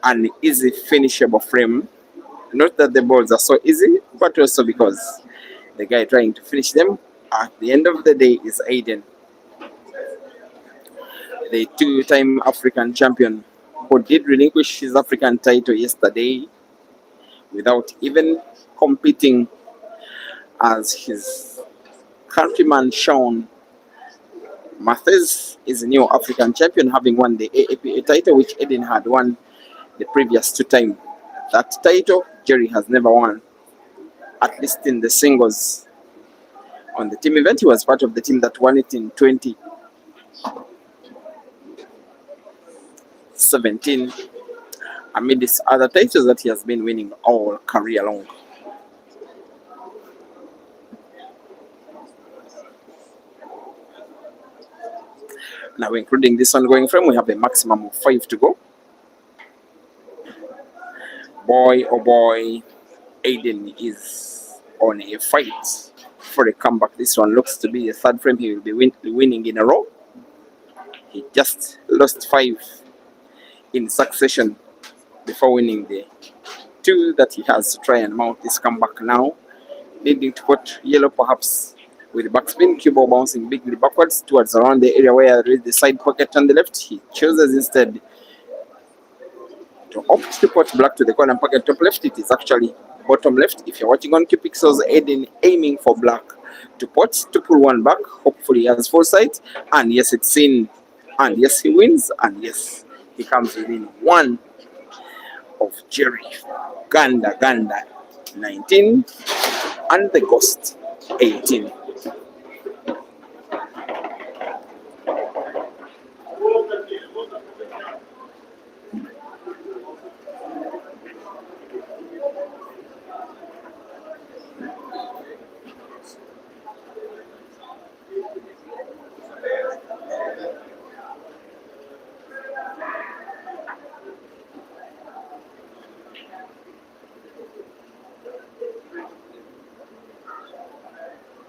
an easy finishable frame. Not that the balls are so easy, but also because the guy trying to finish them at the end of the day is ADEN, the two-time African champion, who did relinquish his African title yesterday without even competing as his countryman Sean Mathes is a new African champion, having won the AAPA title, which ADEN had won the previous two times. That title Jerry has never won, at least in the singles. On the team event, he was part of the team that won it in 2017, amid his other titles that he has been winning all career long. Now, including this ongoing frame, we have a maximum of 5 to go. Boy, oh boy, ADEN is on a fight for a comeback. This one looks to be the third frame he will be winning in a row. He just lost 5 in succession before winning the 2 that he has to try and mount this comeback now, needing to put yellow perhaps with the backspin, cue ball bouncing bigly backwards towards around the area where there is the side pocket on the left. He chooses instead to opt to put black to the corner pocket top left. It is actually bottom left. If you're watching on Q Pixels, ADEN aiming for black to put, to pull one back. Hopefully he has foresight. And yes, it's in. And yes, he wins. And yes, he comes within 1 of Jerry. Ganda 19 and the Ghost 18.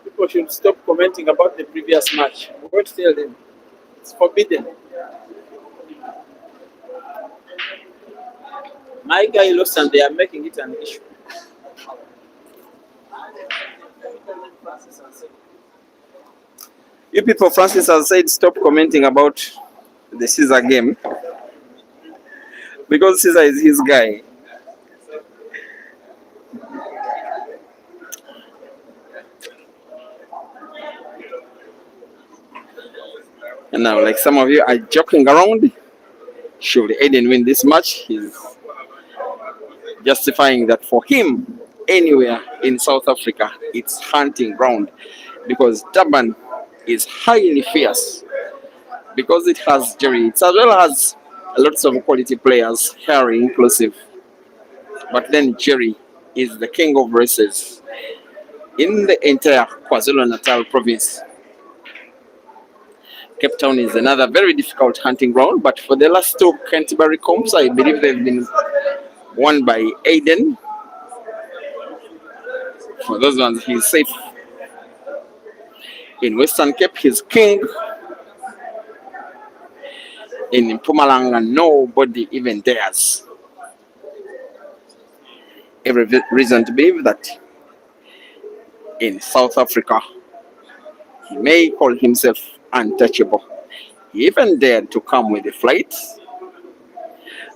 People should stop commenting about the previous match. We won't tell them. It's forbidden. My guy lost and they are making it an issue. You people, Francis has said stop commenting about the Caesar game because Caesar is his guy. And now, like some of you are joking around, should ADEN win this match, he's justifying that for him, anywhere in South Africa, it's hunting ground, because Durban is highly fierce, because it has Jerry, it as well as lots of quality players, Harry inclusive. But then Jerry is the king of races in the entire KwaZulu-Natal province. Cape Town is another very difficult hunting ground, but for the last two Canterbury comps, I believe they've been won by ADEN. For those ones, he's safe. In Western Cape, he's king. In Mpumalanga, nobody even dares. Every reason to believe that in South Africa, he may call himself untouchable. He even dared to come with a flight.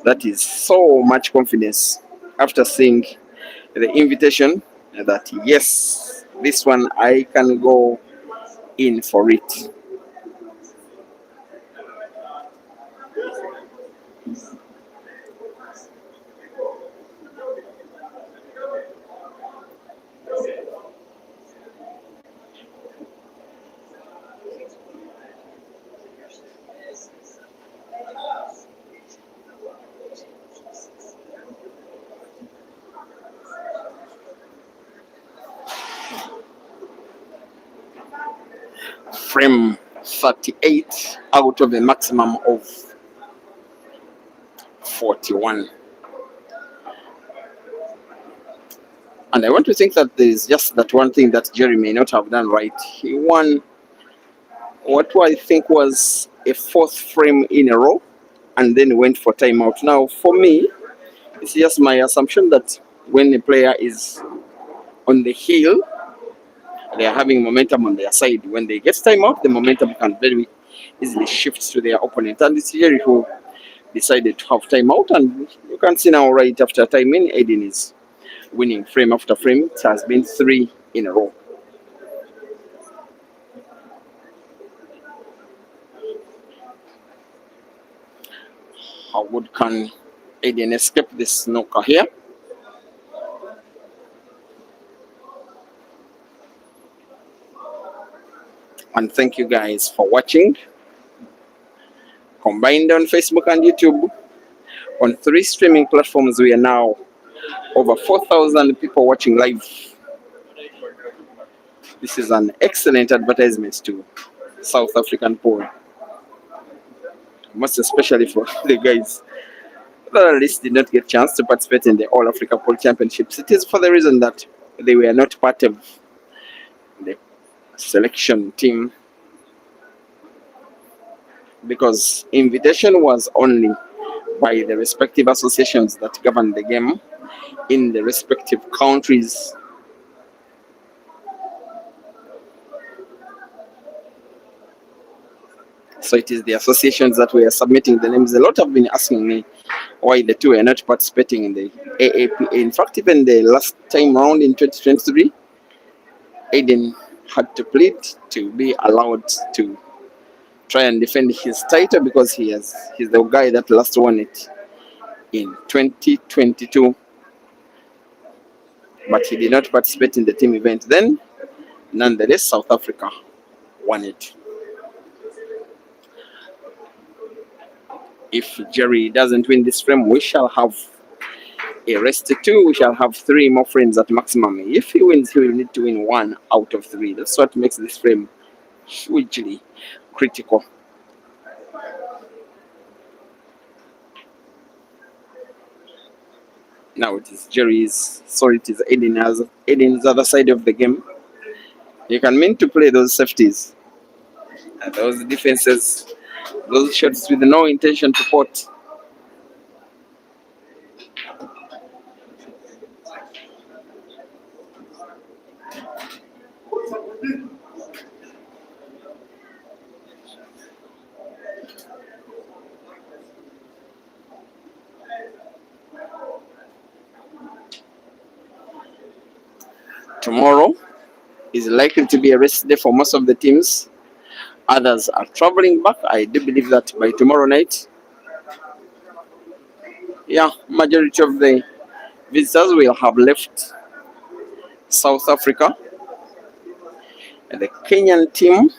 That is so much confidence after seeing the invitation that yes, this one I can go in for it. Frame 38 out of a maximum of 41. And I want to think that there is just that one thing that Jerry may not have done right. He won what I think was a fourth frame in a row and then went for timeout. Now, for me, it's just my assumption that when a player is on the heel, they are having momentum on their side. When they get timeout, the momentum can very easily shift to their opponent. And it's Jerry who decided to have timeout. And you can see now, right after time in, ADEN is winning frame after frame. It has been 3 in a row. How good can ADEN escape this snooker here? And thank you guys for watching. Combined on Facebook and YouTube. On 3 streaming platforms, we are now over 4,000 people watching live. This is an excellent advertisement to South African pool. Most especially for the guys that at least did not get a chance to participate in the All Africa Pool Championships. It is for the reason that they were not part of the selection team, because invitation was only by the respective associations that govern the game in the respective countries. So it is the associations that we are submitting the names. A lot have been asking me why the two are not participating in the AAPA. In fact, even the last time round in 2023, ADEN had to plead to be allowed to try and defend his title because he's the guy that last won it in 2022. But he did not participate in the team event then. Nonetheless, South Africa won it. If Jerry doesn't win this frame, we shall have a rest 2. We shall have 3 more frames at maximum. If he wins, he will need to win 1 out of 3. That's what makes this frame hugely critical. Now it is Jerry's, sorry, it is ADEN's other side of the game. You can mean to play those safeties, and those defenses, those shots with no intention to pot. Tomorrow is likely to be a rest day for most of the teams. Others are traveling back. I do believe that by tomorrow night, majority of the visitors will have left South Africa. And the Kenyan team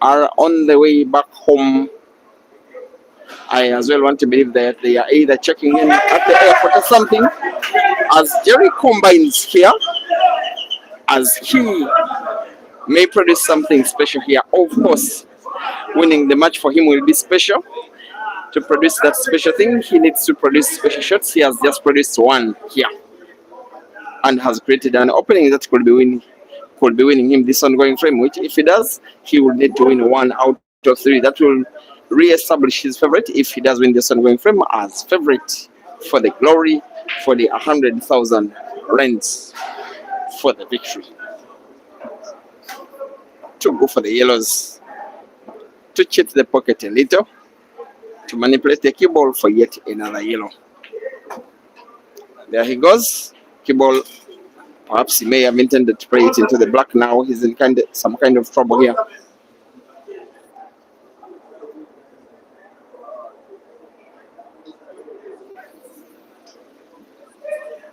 are on the way back home. I as well want to believe that they are either checking in at the airport or something. As Jerry combines here, as he may produce something special here. Of course, winning the match for him will be special. To produce that special thing, he needs to produce special shots. He has just produced one here and has created an opening that could be winning him this ongoing frame, which if he does, he will need to win one out of three. That will re-establish his favorite if he does win this ongoing frame as favorite for the glory, for the 100,000 rands for the victory. To go for the yellows, to cheat the pocket a little, to manipulate the cue ball for yet another yellow. There he goes. Cue ball. Perhaps he may have intended to play it into the black. Now he's in some kind of trouble here.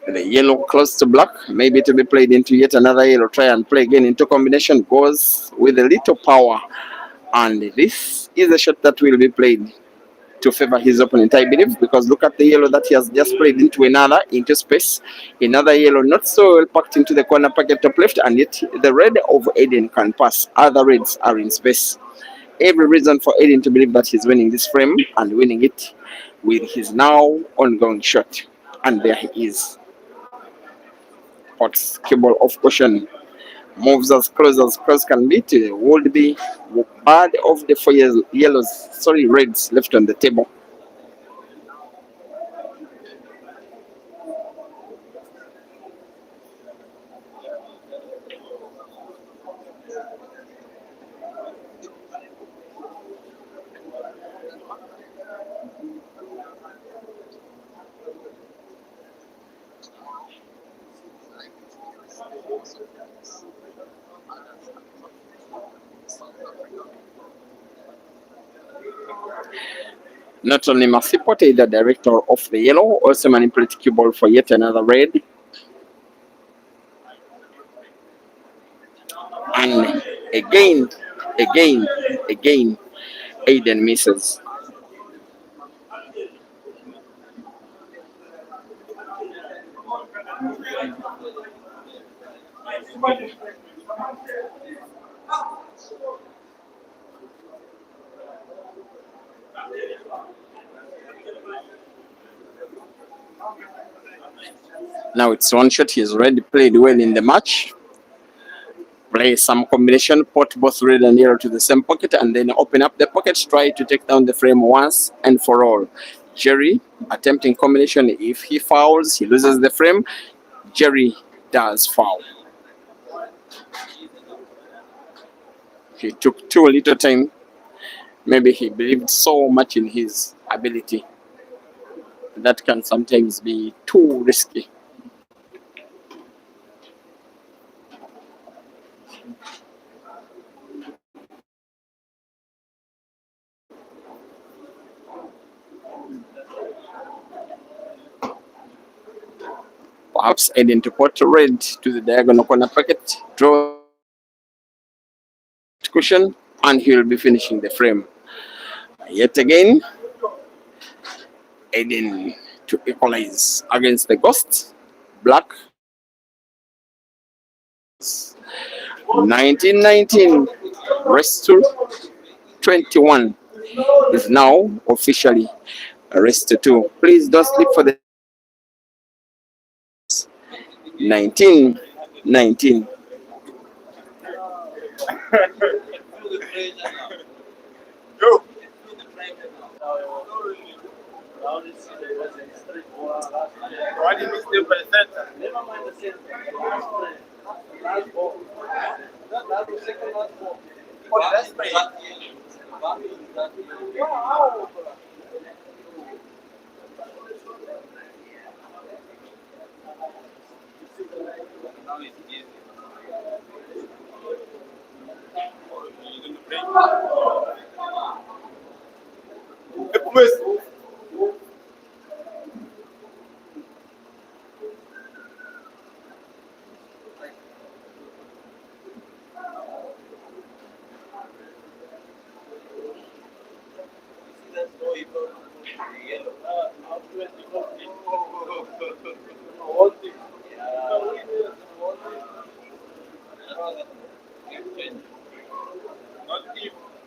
The yellow close to black, maybe to be played into yet another yellow. Try and play again into combination. Goes with a little power. And this is a shot that will be played to favor his opponent, I believe, because look at the yellow that he has just played into space. Another yellow not so well packed into the corner pocket top left, and yet the red of ADEN can pass. Other reds are in space. Every reason for ADEN to believe that he's winning this frame and winning it with his now ongoing shot. And there he is. Pot's cable of caution moves as close can be to the would-be bad of the 4 reds left on the table. Not only Masipote, the director of the yellow, also manipulated cue ball for yet another red. And again, ADEN misses. Now it's one shot. He's already played well in the match. Play some combination, put both red and yellow to the same pocket, and then open up the pocket, try to take down the frame once and for all. Jerry attempting combination. If he fouls, he loses the frame. Jerry does foul. He took too little time. Maybe he believed so much in his ability. That can sometimes be too risky. Perhaps ADEN to put red to the diagonal corner pocket, draw cushion, and he will be finishing the frame. Yet again, ADEN to equalize against the ghost. Black. 1919 rest to 21 is now officially rest to 2. Please don't sleep for the 1919. Why did you still play center? Never mind the center. That's great.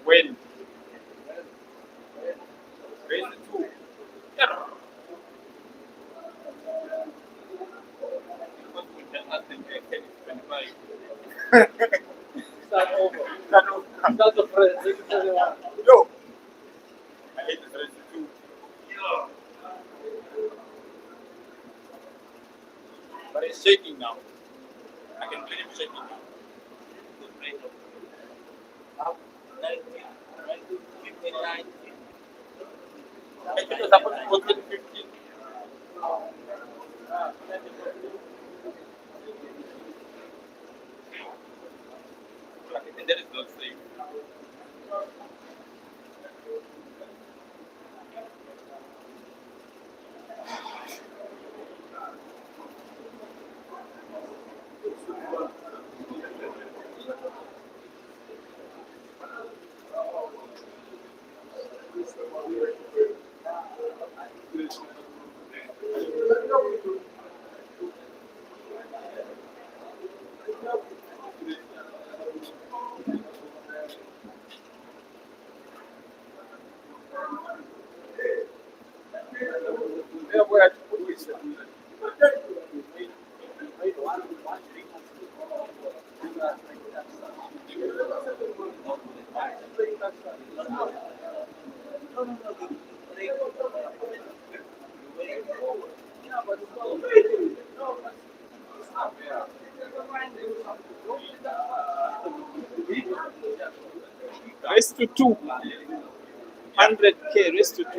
When? Raise the 2. Yeah. Start over. Start the friend. Yo. I hate this raise the 2. But it's shaking now. I can feel him shaking now. Up 19, 20, 15, 19. I think it's supposed to go 15. And there is no sleep. Raise to 2. 100k, raise to 2.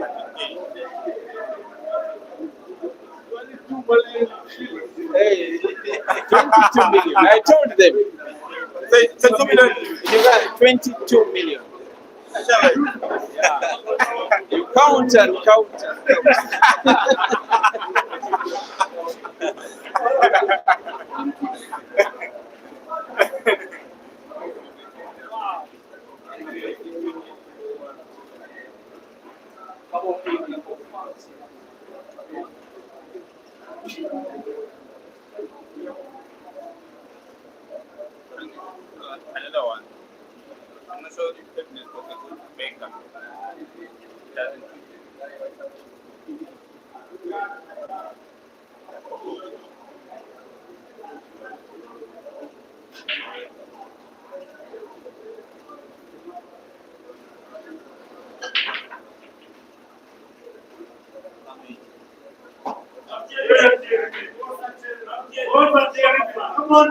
Hey, 22 million. I told them. Say 2 million. You got 22 million. Yeah. You count and count and another one. I'm not sure if it's makeup. Come on.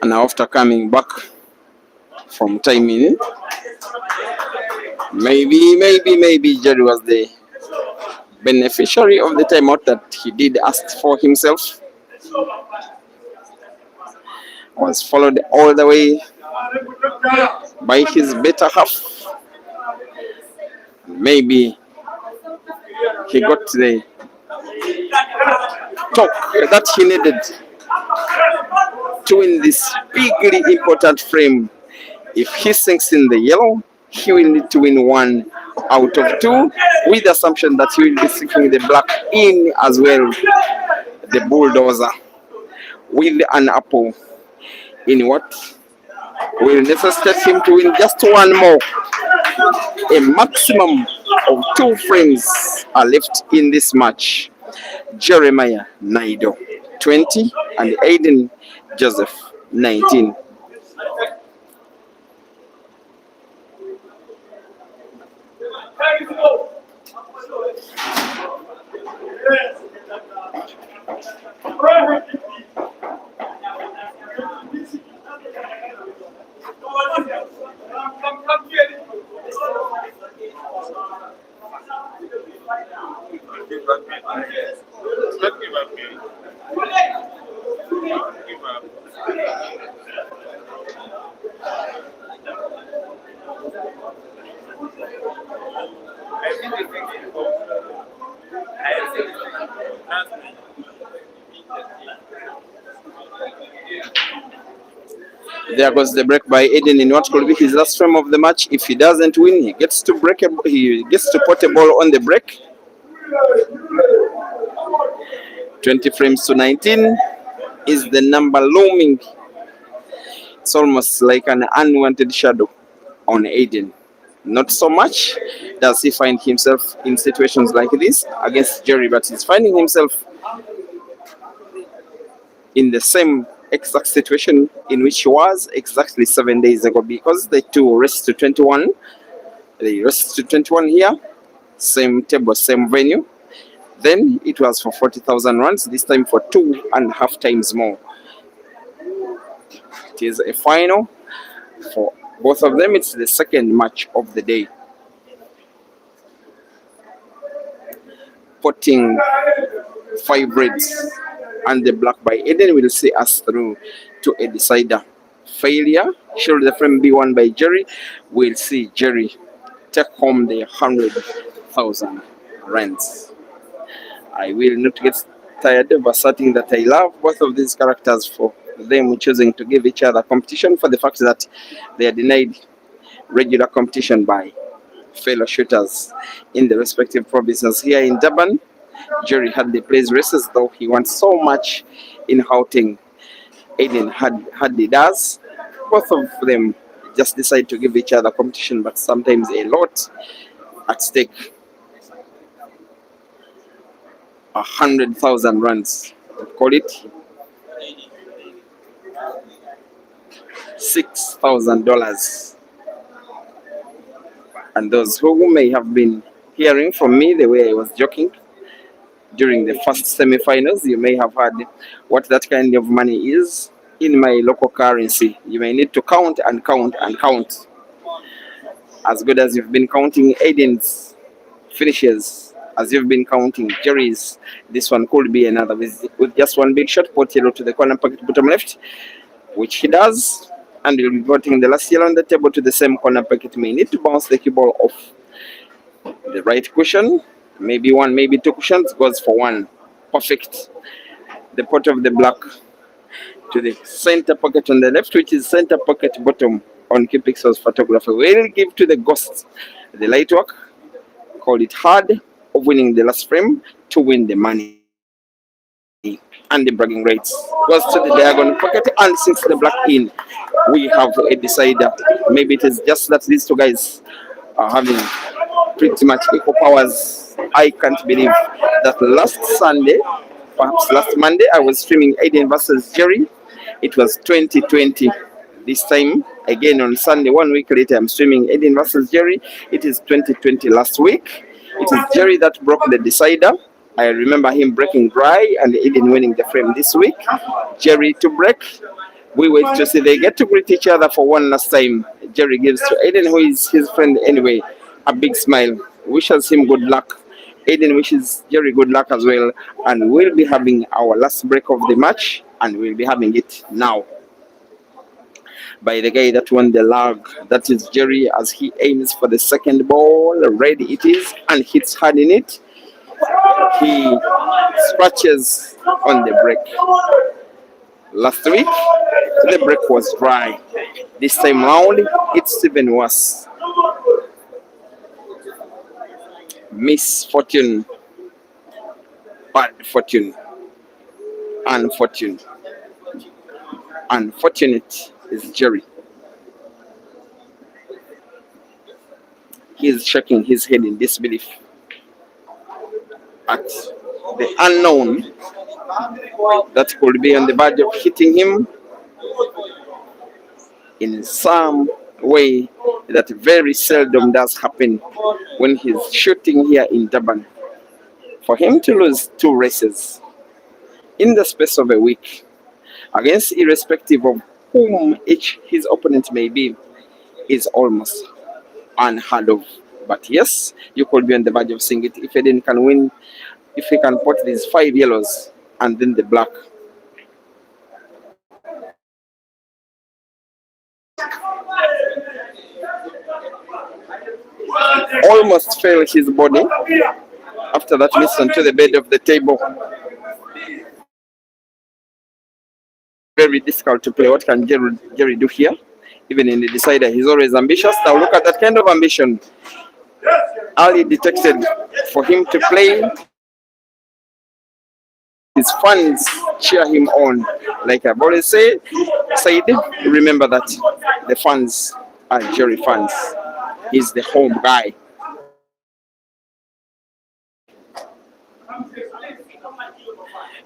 And after coming back from timing, maybe Jerry was the beneficiary of the timeout that he did ask for himself. Was followed all the way by his better half. Maybe he got the talk that he needed to win this bigly important frame If he sinks in the yellow, he will need to win 1 out of 2, with the assumption that he will be sinking the black in as well. The bulldozer with an apple in what will necessitate him to win just 1 more. A maximum of 2 frames are left in this match. Jeremiah Naido 20 and Aiden Joseph 19. There goes the break by Aiden in what could be his last frame of the match. If he doesn't win, he gets to put a ball on the break. 20 frames to 19 is the number looming. It's almost like an unwanted shadow on Aiden. Not so much does he find himself in situations like this against Jerry, but he's finding himself in the same exact situation in which he was exactly 7 days ago, because the two rest to 21. They rest to 21 here, same table, same venue. Then it was for 40,000 runs, this time for 2.5 times more. It is a final for both of them. It's the second match of the day. Putting 5 reds and the black by Aiden will see us through to a decider. Failure, should the frame be won by Jerry, we'll see Jerry take home the 100,000 rands. I will not get tired of asserting that I love both of these characters for them choosing to give each other competition, for the fact that they are denied regular competition by fellow shooters in the respective provinces. Here in Durban, Jerry hardly plays races, though he wants so much in Gauteng. Aiden hardly does. Both of them just decide to give each other competition, but sometimes a lot at stake. 100,000 runs, call it $6,000. And those who may have been hearing from me the way I was joking during the first semi-finals, you may have heard what that kind of money is in my local currency. You may need to count and count and count. As good as you've been counting Aiden's finishes, as you've been counting Jerry's, this one could be another with just one big shot. Put yellow to the corner pocket bottom left, which he does, and we'll be putting the last yellow on the table to the same corner pocket. May need to bounce the cue ball off the right cushion. Maybe 1, maybe 2 cushions, goes for 1. Perfect. The pot of the black to the center pocket on the left, which is center pocket bottom on Key Pixels photography. We'll give to the ghost the light work, call it hard, of winning the last frame to win the money. And the bragging rights goes to the diagonal pocket, and since the black in, we have a decider. Maybe it is just that these two guys are having pretty much equal powers. I can't believe that last Sunday, perhaps last Monday, I was streaming Aiden versus Jerry. It was 2020. This time, again on Sunday, 1 week later, I'm streaming Aiden versus Jerry. It is 2020 last week. It is Jerry that broke the decider. I remember him breaking dry and Aiden winning the frame this week. Jerry to break. We wait to see. They get to greet each other for one last time. Jerry gives to Aiden, who is his friend anyway, a big smile. Wishes him good luck. Aiden wishes Jerry good luck as well. And we'll be having our last break of the match. And we'll be having it now by the guy that won the lag. That is Jerry, as he aims for the second ball. Ready it is and hits hard in it. He scratches on the break. Last week, the break was dry. This time round, it's even worse. Misfortune, bad fortune, unfortune. Unfortunate is Jerry. He is shaking his head in disbelief at the unknown that could be on the verge of hitting him in some way that very seldom does happen when he's shooting here in Durban. For him to lose 2 races in the space of a week against irrespective of whom his opponent may be is almost unheard of. But yes, you could be on the verge of seeing it if ADEN can win, if he can put these 5 yellows and then the black. Almost fell his body after that miss onto the bed of the table. Very difficult to play. What can Jerry do here? Even in the decider, he's always ambitious. Now look at that kind of ambition. Early detected for him to play. His fans cheer him on. Like I've always said, remember that the fans are Jerry fans. He's the home guy.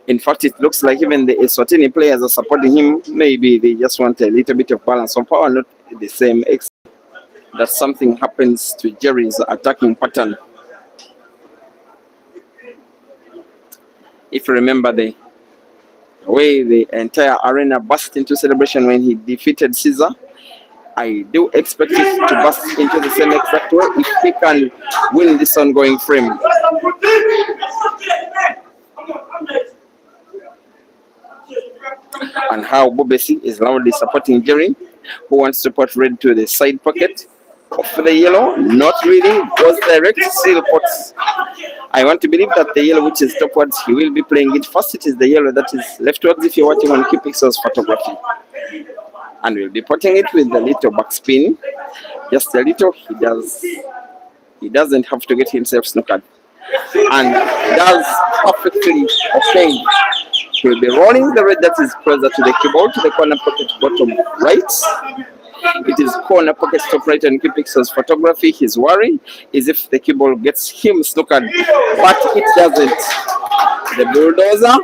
In fact, it looks like even the Eswatini players are supporting him. Maybe they just want a little bit of balance on power, not the same extent that something happens to Jerry's attacking pattern. If you remember the way the entire arena burst into celebration when he defeated Caesar, I do expect it to burst into the same exact way if he can win this ongoing frame. And how Bobesi is loudly supporting Jerry, who wants to put red to the side pocket of the yellow. Not really, goes direct, still puts. I want to believe that the yellow which is topwards, he will be playing it first. It is the yellow that is leftwards if you're watching on Key Pixels photography. And we'll be putting it with the little backspin. Just a little, he doesn't have to get himself snookered. And does perfectly okay. He'll be rolling the red that is closer to the keyboard to the corner pocket bottom right. It is corner pocket top right and Key Pixels photography. His worry is if the keyboard gets him snookered, but it doesn't. The bulldozer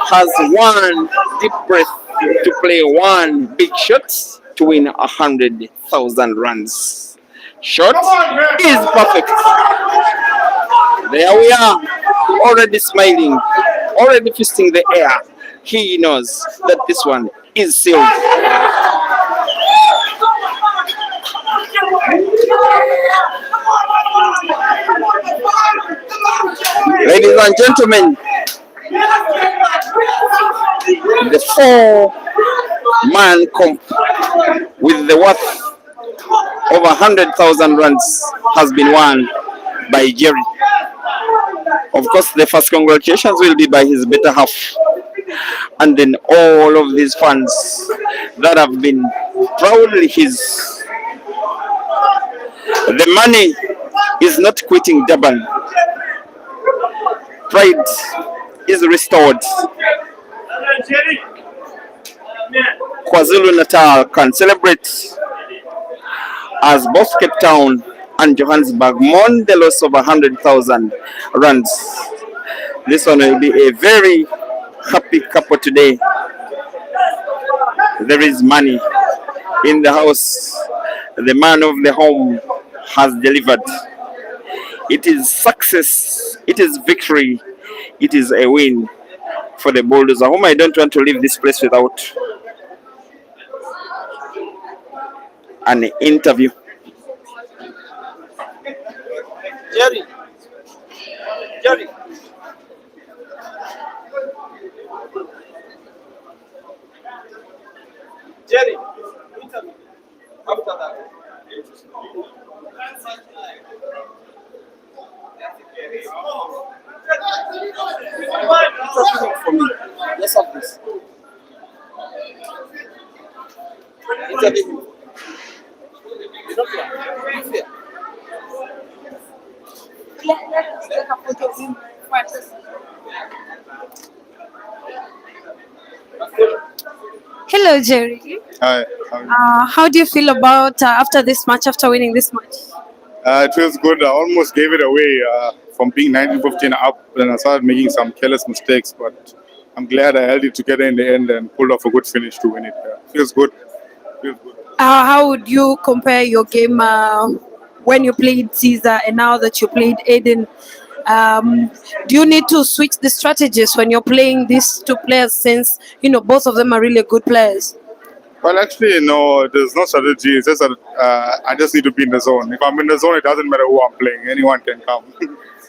has one deep breath to play one big shot to win 100,000 runs. Shot is perfect. There we are, already smiling, already fisting the air. He knows that this one is sealed. Ladies and gentlemen, the 4-man comp with the worth over 100,000 runs has been won by Jerry. Of course, the first congratulations will be by his better half. And then all of these fans that have been proudly his. The money is not quitting Durban. Pride is restored. KwaZulu-Natal can celebrate as both Cape Town and Johannesburg mourn the loss of 100,000 runs. This one will be a very happy couple today. There is money in the house. The man of the home has delivered. It is success. It is victory. It is a win for the Bulldozer, whom I don't want to leave this place without an interview. Jerry. Jerry. Jerry. Interview. After that. For me. Yes, of this. Hello, Jerry. Hi. How do you feel about after this match, after winning this match? It feels good. I almost gave it away from being 19-15 up, and I started making some careless mistakes. But I'm glad I held it together in the end and pulled off a good finish to win it. Feels good. Feels good. How would you compare your game when you played Caesar and now that you played ADEN? Do you need to switch the strategies when you're playing these two players, since both of them are really good players? Well, actually, no, there's no strategy. It's just that I just need to be in the zone. If I'm in the zone, it doesn't matter who I'm playing. Anyone can come.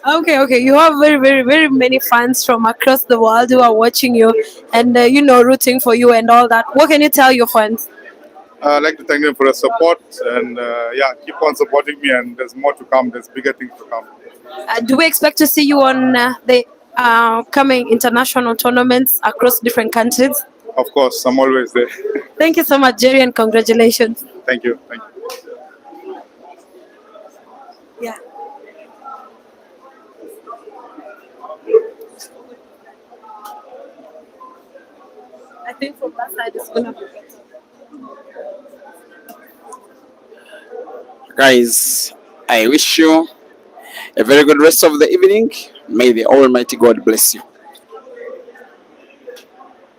Okay. You have very, very, very many fans from across the world who are watching you and rooting for you and all that. What can you tell your fans? I'd like to thank them for the support, and keep on supporting me. And there's more to come. There's bigger things to come. Do we expect to see you on the coming international tournaments across different countries? Of course, I'm always there. Thank you so much, Jerry, and congratulations. Thank you. Thank you. Yeah. I think from that side it's gonna be better. Guys, I wish you a very good rest of the evening. May the Almighty God bless you.